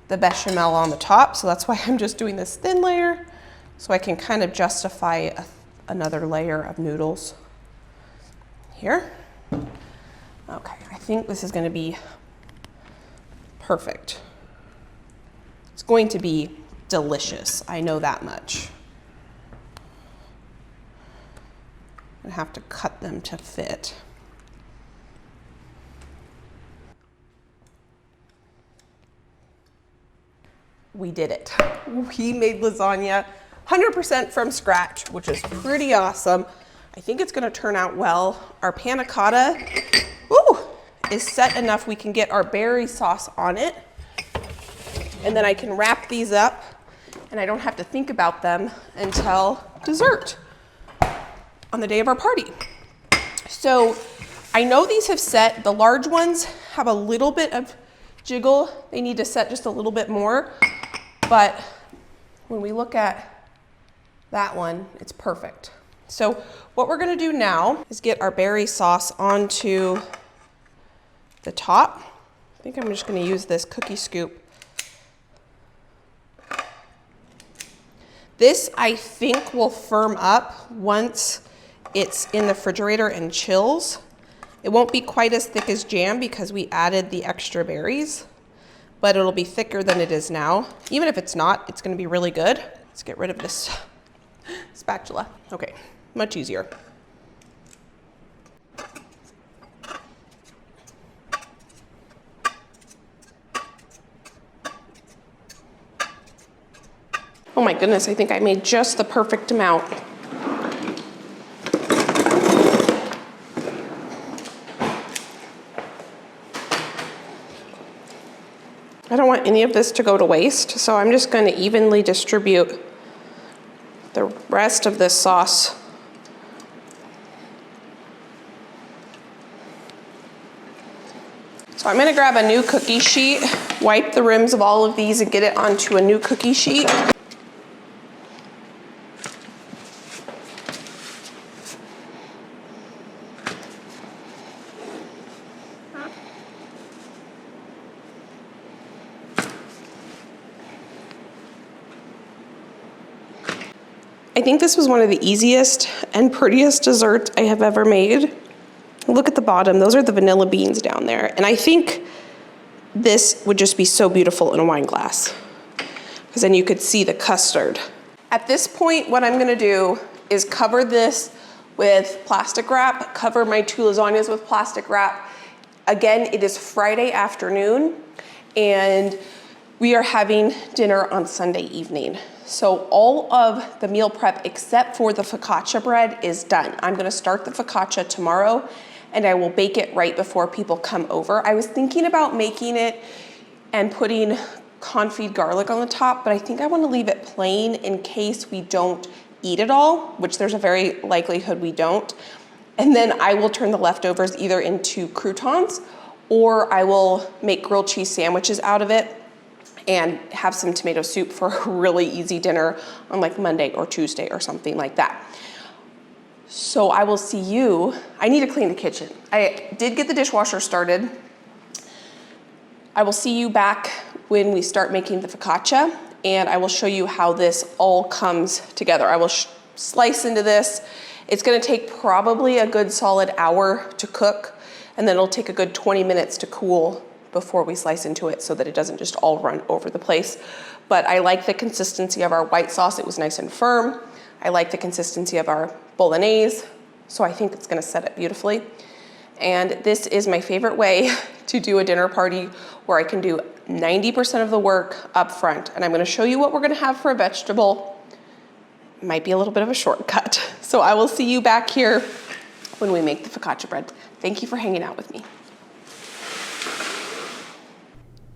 the bechamel on the top, so that's why I'm just doing this thin layer so I can kind of justify another layer of noodles here. Okay, I think this is gonna be perfect. It's going to be delicious, I know that much. I'm gonna have to cut them to fit. We did it. We made lasagna 100% from scratch, which is pretty awesome. I think it's gonna turn out well. Our panna cotta, is set enough we can get our berry sauce on it. And then I can wrap these up and I don't have to think about them until dessert on the day of our party. So I know these have set, the large ones have a little bit of jiggle. They need to set just a little bit more, but when we look at that one, it's perfect. So what we're gonna do now is get our berry sauce onto the top. I think I'm just gonna use this cookie scoop. This, I think, will firm up once it's in the refrigerator and chills. It won't be quite as thick as jam because we added the extra berries, but it'll be thicker than it is now. Even if it's not, it's gonna be really good. Let's get rid of this spatula. Okay, much easier. Oh my goodness, I think I made just the perfect amount. I don't want any of this to go to waste, so I'm just going to evenly distribute the rest of this sauce. So I'm going to grab a new cookie sheet, wipe the rims of all of these and get it onto a new cookie sheet. I think this was one of the easiest and prettiest desserts I have ever made. Look at the bottom, those are the vanilla beans down there. And I think this would just be so beautiful in a wine glass, because then you could see the custard. At this point, what I'm gonna do is cover this with plastic wrap, cover my 2 lasagnas with plastic wrap. Again, it is Friday afternoon, and we are having dinner on Sunday evening. So all of the meal prep except for the focaccia bread is done. I'm gonna start the focaccia tomorrow, and I will bake it right before people come over. I was thinking about making it and putting confit garlic on the top, but I think I wanna leave it plain in case we don't eat it all, which there's a very likelihood we don't. And then I will turn the leftovers either into croutons, or I will make grilled cheese sandwiches out of it and have some tomato soup for a really easy dinner on like Monday or Tuesday or something like that. So I will see you. I need to clean the kitchen. I did get the dishwasher started. I will see you back when we start making the focaccia, and I will show you how this all comes together. I will slice into this. It's gonna take probably a good solid hour to cook, and then it'll take a good 20 minutes to cool before we slice into it so that it doesn't just all run over the place. But I like the consistency of our white sauce. It was nice and firm. I like the consistency of our Bolognese, so I think it's gonna set it beautifully. And this is my favorite way to do a dinner party where I can do 90% of the work up front. And I'm gonna show you what we're gonna have for a vegetable. It might be a little bit of a shortcut. So I will see you back here when we make the focaccia bread. Thank you for hanging out with me.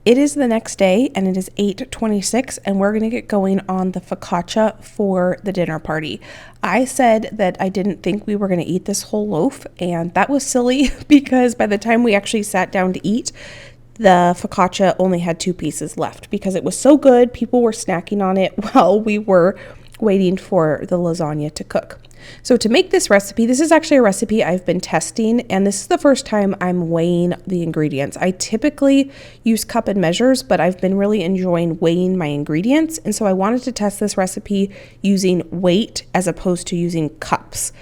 It is the next day, and it is 8:26, and we're gonna get going on the focaccia for the dinner party. I said that I didn't think we were gonna eat this whole loaf, and that was silly because by the time we actually sat down to eat, the focaccia only had 2 pieces left because it was so good. People were snacking on it while we were waiting for the lasagna to cook. So to make this recipe, this is actually a recipe I've been testing, and this is the first time I'm weighing the ingredients. I typically use cup and measures, but I've been really enjoying weighing my ingredients, and so I wanted to test this recipe using weight as opposed to using cups.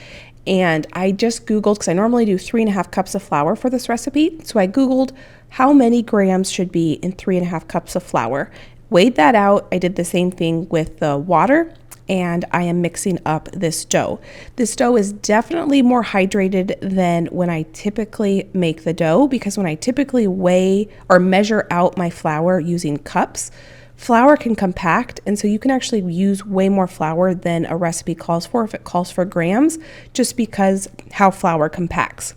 And I just Googled, because I normally do 3.5 cups of flour for this recipe, so I Googled how many grams should be in 3.5 cups of flour. Weighed that out. I did the same thing with the water, and I am mixing up this dough. This dough is definitely more hydrated than when I typically make the dough, because when I typically weigh or measure out my flour using cups, flour can compact, and so you can actually use way more flour than a recipe calls for if it calls for grams, just because how flour compacts.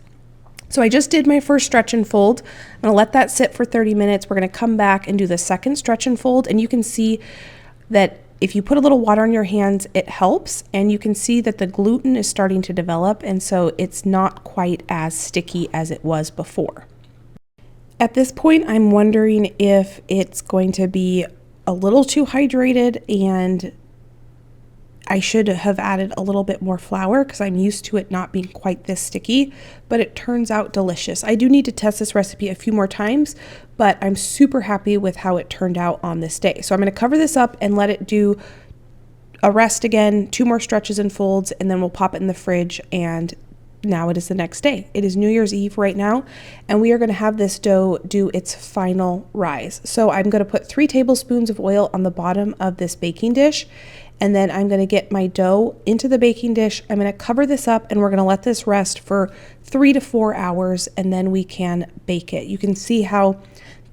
So I just did my first stretch and fold. I'm gonna let that sit for 30 minutes. We're gonna come back and do the second stretch and fold, and you can see that if you put a little water on your hands, it helps, and you can see that the gluten is starting to develop, and so it's not quite as sticky as it was before. At this point, I'm wondering if it's going to be a little too hydrated and I should have added a little bit more flour because I'm used to it not being quite this sticky, but it turns out delicious. I do need to test this recipe a few more times, but I'm super happy with how it turned out on this day. So I'm going to cover this up and let it do a rest again, 2 more stretches and folds, and then we'll pop it in the fridge. And now it is the next day. It is New Year's Eve right now, and we are going to have this dough do its final rise. So I'm going to put 3 tablespoons of oil on the bottom of this baking dish, and then I'm going to get my dough into the baking dish. I'm going to cover this up, and we're going to let this rest for 3 to 4 hours, and then we can bake it. You can see how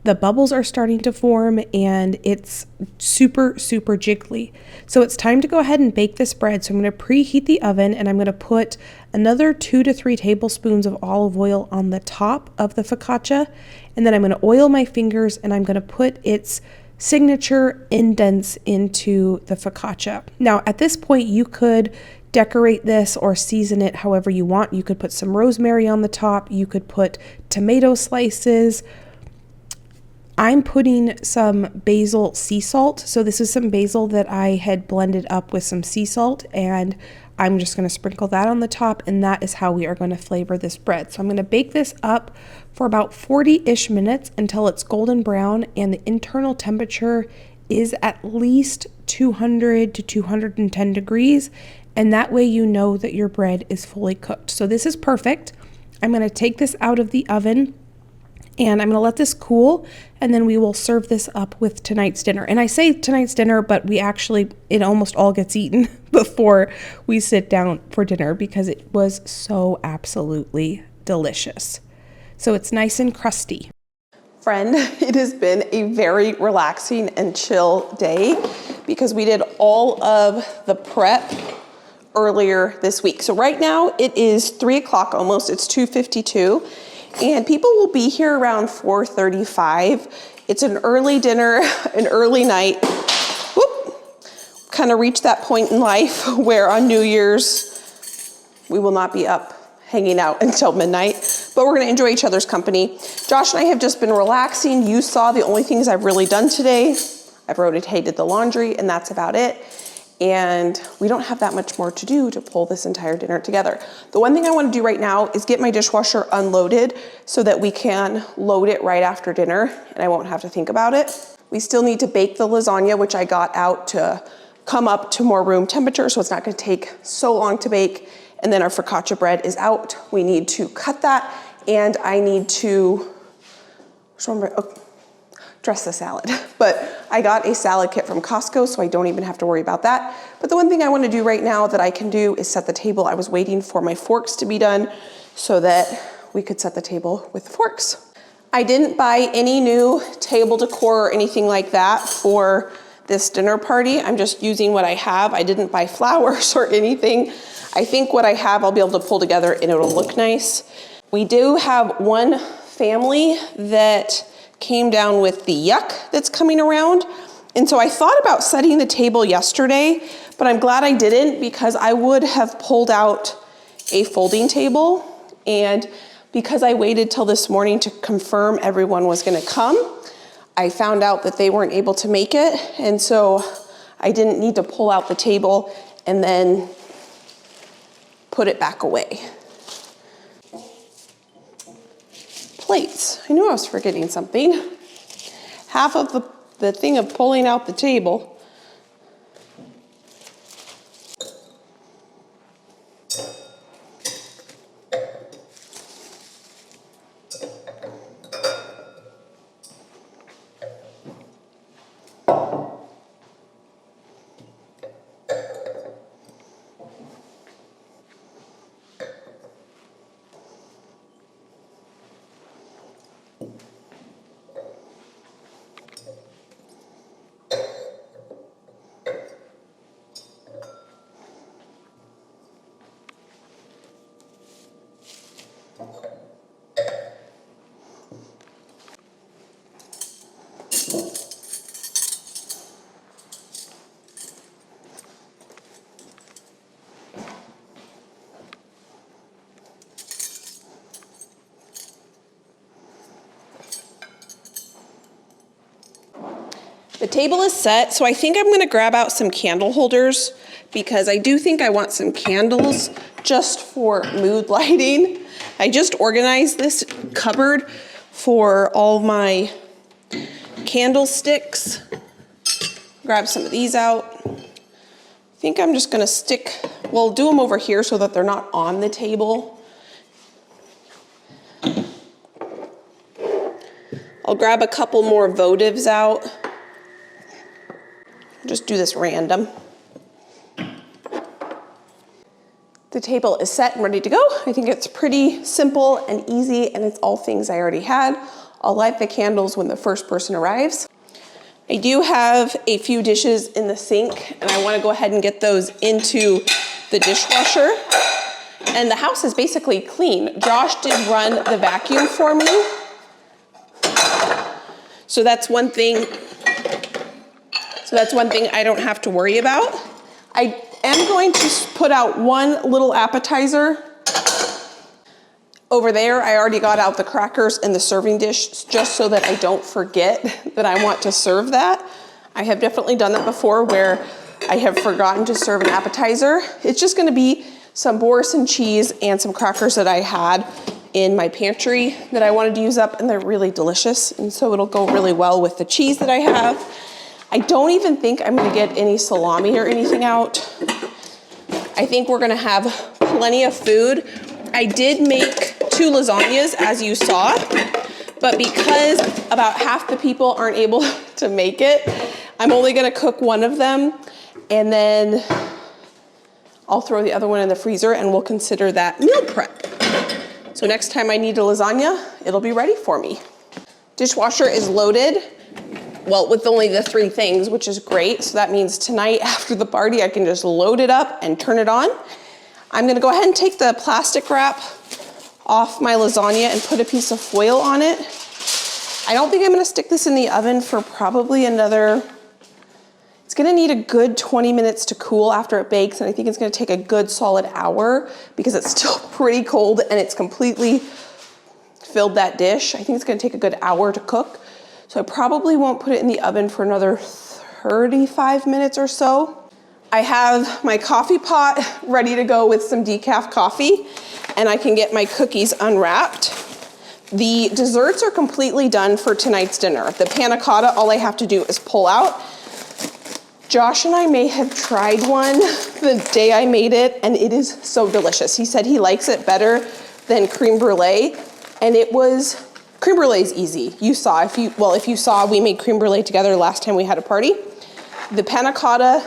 The bubbles are starting to form and it's super, super jiggly. So it's time to go ahead and bake this bread. So I'm going to preheat the oven and I'm going to put another 2 to 3 tablespoons of olive oil on the top of the focaccia. And then I'm going to oil my fingers and I'm going to put its signature indents into the focaccia. Now at this point you could decorate this or season it however you want. You could put some rosemary on the top. You could put tomato slices. I'm putting some basil sea salt. So this is some basil that I had blended up with some sea salt, and I'm just going to sprinkle that on the top, and that is how we are going to flavor this bread. So I'm going to bake this up for about 40-ish minutes until it's golden brown and the internal temperature is at least 200 to 210 degrees, and that way you know that your bread is fully cooked. So this is perfect. I'm going to take this out of the oven and I'm going to let this cool, and then we will serve this up with tonight's dinner. And I say tonight's dinner, but it almost all gets eaten before we sit down for dinner because it was so absolutely delicious. So it's nice and crusty. Friend, it has been a very relaxing and chill day because we did all of the prep earlier this week. So right now it is 3 o'clock almost, it's 2:52. And people will be here around 4:35. It's an early dinner, an early night. Whoop. Kind of reached that point in life where on New Year's, we will not be up hanging out until midnight, but we're gonna enjoy each other's company. Josh and I have just been relaxing. You saw the only things I've really done today. I've rotated the laundry and that's about it. And we don't have that much more to do to pull this entire dinner together. The one thing I want to do right now is get my dishwasher unloaded so that we can load it right after dinner and I won't have to think about it. We still need to bake the lasagna, which I got out to come up to more room temperature, so it's not going to take so long to bake. And then our focaccia bread is out. We need to cut that, and I need to dress the salad. But I got a salad kit from Costco, so I don't even have to worry about that. But the one thing I want to do right now that I can do is set the table. I was waiting for my forks to be done so that we could set the table with the forks. I didn't buy any new table decor or anything like that for this dinner party. I'm just using what I have. I didn't buy flowers or anything. I think what I have I'll be able to pull together and it'll look nice. We do have one family that came down with the yuck that's coming around. And so I thought about setting the table yesterday, but I'm glad I didn't because I would have pulled out a folding table. And because I waited till this morning to confirm everyone was gonna come, I found out that they weren't able to make it. And so I didn't need to pull out the table and then put it back away. Plates. I knew I was forgetting something. Half of the thing of pulling out the table. The table is set, so I think I'm gonna grab out some candle holders because I do think I want some candles just for mood lighting. I just organized this cupboard for all my candlesticks. Grab some of these out. I think I'm just gonna we'll do them over here so that they're not on the table. I'll grab a couple more votives out. Just do this random. The table is set and ready to go. I think it's pretty simple and easy, and it's all things I already had. I'll light the candles when the first person arrives. I do have a few dishes in the sink, and I want to go ahead and get those into the dishwasher. And the house is basically clean. Josh did run the vacuum for me. So that's one thing. I don't have to worry about. I am going to put out one little appetizer. Over there, I already got out the crackers and the serving dish just so that I don't forget that I want to serve that. I have definitely done that before where I have forgotten to serve an appetizer. It's just gonna be some Boris and cheese and some crackers that I had in my pantry that I wanted to use up, and they're really delicious. And so it'll go really well with the cheese that I have. I don't even think I'm gonna get any salami or anything out. I think we're gonna have plenty of food. I did make 2 lasagnas, as you saw, but because about half the people aren't able to make it, I'm only gonna cook one of them, and then I'll throw the other one in the freezer, and we'll consider that meal prep. So next time I need a lasagna, it'll be ready for me. Dishwasher is loaded, well, with only the 3 things, which is great. So that means tonight after the party, I can just load it up and turn it on. I'm gonna go ahead and take the plastic wrap off my lasagna and put a piece of foil on it. I don't think I'm gonna stick this in the oven for probably another, it's gonna need a good 20 minutes to cool after it bakes, and I think it's gonna take a good solid hour because it's still pretty cold and it's completely filled that dish. I think it's gonna take a good hour to cook. So I probably won't put it in the oven for another 35 minutes or so. I have my coffee pot ready to go with some decaf coffee, and I can get my cookies unwrapped. The desserts are completely done for tonight's dinner. The panna cotta, all I have to do is pull out. Josh and I may have tried one the day I made it, and it is so delicious. He said he likes it better than creme brulee, and creme brulee is easy. You saw, if you saw, we made creme brulee together last time we had a party. The panna cotta,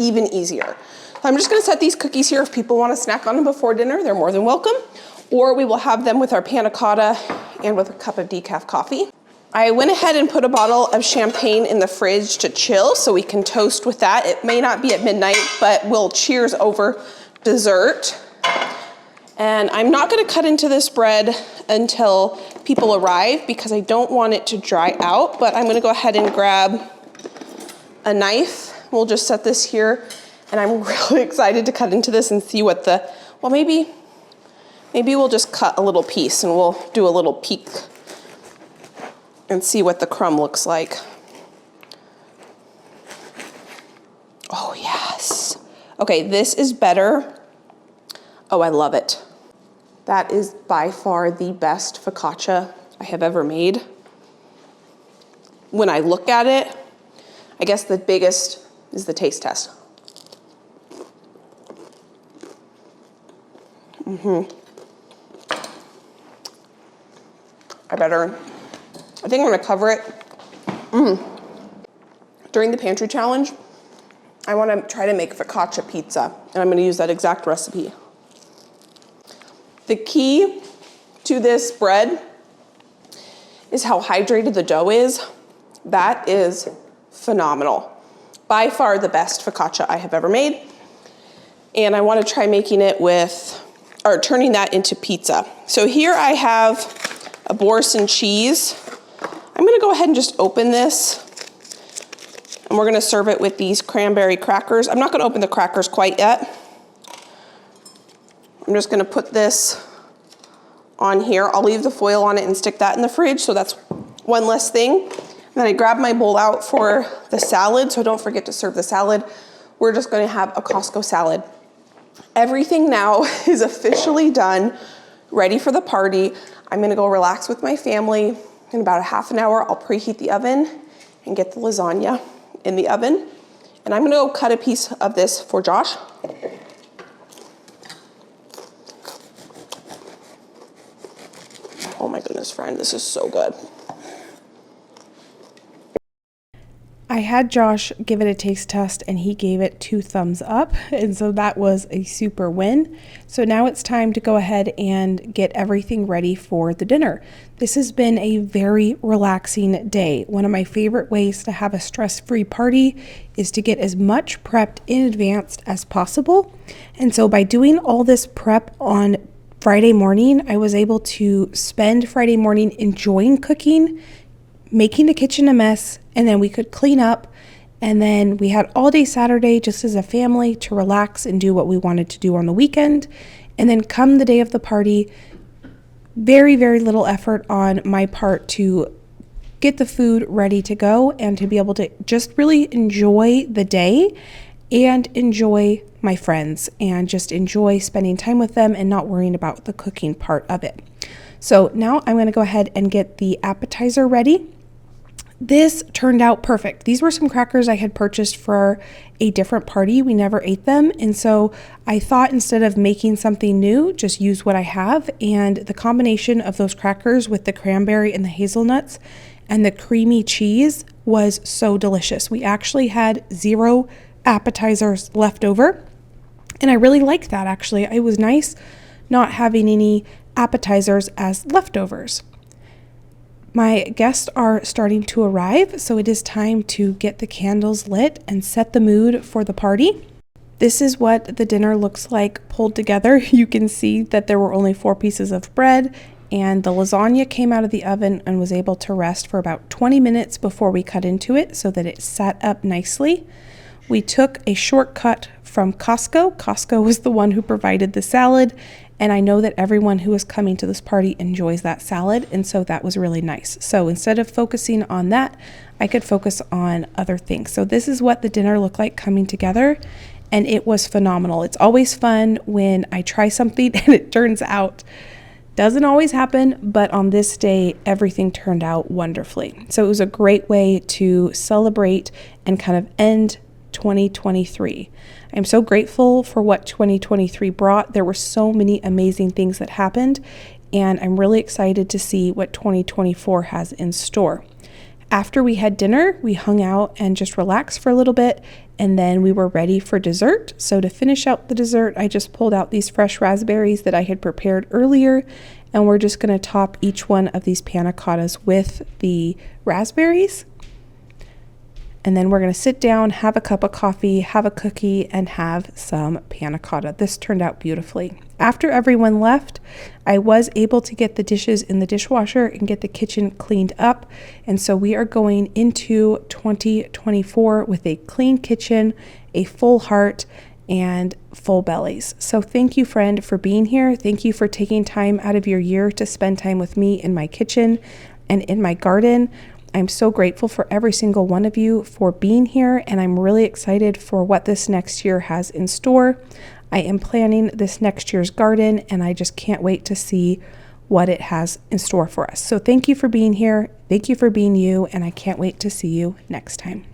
even easier. So I'm just gonna set these cookies here. If people wanna snack on them before dinner, they're more than welcome. Or we will have them with our panna cotta and with a cup of decaf coffee. I went ahead and put a bottle of champagne in the fridge to chill so we can toast with that. It may not be at midnight, but we'll cheers over dessert. And I'm not gonna cut into this bread until people arrive because I don't want it to dry out, but I'm gonna go ahead and grab a knife. We'll just set this here, and I'm really excited to cut into this and see what maybe we'll just cut a little piece and we'll do a little peek and see what the crumb looks like. Oh, yes. Okay, this is better. Oh, I love it. That is by far the best focaccia I have ever made. When I look at it, I guess the biggest is the taste test. I think I'm gonna cover it. During the pantry challenge, I wanna try to make focaccia pizza, and I'm gonna use that exact recipe. The key to this bread is how hydrated the dough is. That is phenomenal. By far the best focaccia I have ever made. And I wanna try making it turning that into pizza. So here I have a Boris and cheese. I'm gonna go ahead and just open this, and we're gonna serve it with these cranberry crackers. I'm not gonna open the crackers quite yet. I'm just gonna put this on here. I'll leave the foil on it and stick that in the fridge, so that's one less thing. Then I grab my bowl out for the salad, so don't forget to serve the salad. We're just gonna have a Costco salad. Everything now is officially done, ready for the party. I'm gonna go relax with my family. In about a half an hour, I'll preheat the oven and get the lasagna in the oven. And I'm gonna go cut a piece of this for Josh. Oh my goodness, friend, this is so good. I I had Josh give it a taste test and he gave it 2 thumbs up. And so that was a super win. So now it's time to go ahead and get everything ready for the dinner. This has been a very relaxing day. One of my favorite ways to have a stress-free party is to get as much prepped in advance as possible. And so by doing all this prep on Friday morning, I was able to spend Friday morning enjoying cooking, making the kitchen a mess, and then we could clean up. And then we had all day Saturday just as a family to relax and do what we wanted to do on the weekend. And then come the day of the party, very, very little effort on my part to get the food ready to go and to be able to just really enjoy the day and enjoy my friends and just enjoy spending time with them and not worrying about the cooking part of it. So now I'm going to go ahead and get the appetizer ready. This turned out perfect. These were some crackers I had purchased for a different party. We never ate them. And so I thought instead of making something new, just use what I have. And the combination of those crackers with the cranberry and the hazelnuts and the creamy cheese was so delicious. We actually had 0 appetizers left over. And I really liked that actually. It was nice not having any appetizers as leftovers. My guests are starting to arrive, so it is time to get the candles lit and set the mood for the party. This is what the dinner looks like pulled together. You can see that there were only 4 pieces of bread, and the lasagna came out of the oven and was able to rest for about 20 minutes before we cut into it so that it sat up nicely. We took a shortcut from Costco. Costco was the one who provided the salad, and I know that everyone who is coming to this party enjoys that salad, and so that was really nice. So instead of focusing on that, I could focus on other things. So this is what the dinner looked like coming together, and it was phenomenal. It's always fun when I try something and it turns out. Doesn't always happen, but on this day, everything turned out wonderfully. So it was a great way to celebrate and kind of end 2023. I'm so grateful for what 2023 brought. There were so many amazing things that happened, and I'm really excited to see what 2024 has in store. After we had dinner, we hung out and just relaxed for a little bit, and then we were ready for dessert. So to finish out the dessert, I just pulled out these fresh raspberries that I had prepared earlier, and we're just going to top each one of these panna cottas with the raspberries. And then we're going to sit down, have a cup of coffee, have a cookie, and have some panna cotta. This turned out beautifully. After everyone left, I was able to get the dishes in the dishwasher and get the kitchen cleaned up. And so we are going into 2024 with a clean kitchen, a full heart, and full bellies. So thank you, friend, for being here. Thank you for taking time out of your year to spend time with me in my kitchen and in my garden. I'm so grateful for every single one of you for being here, and I'm really excited for what this next year has in store. I am planning this next year's garden, and I just can't wait to see what it has in store for us. So thank you for being here. Thank you for being you, and I can't wait to see you next time.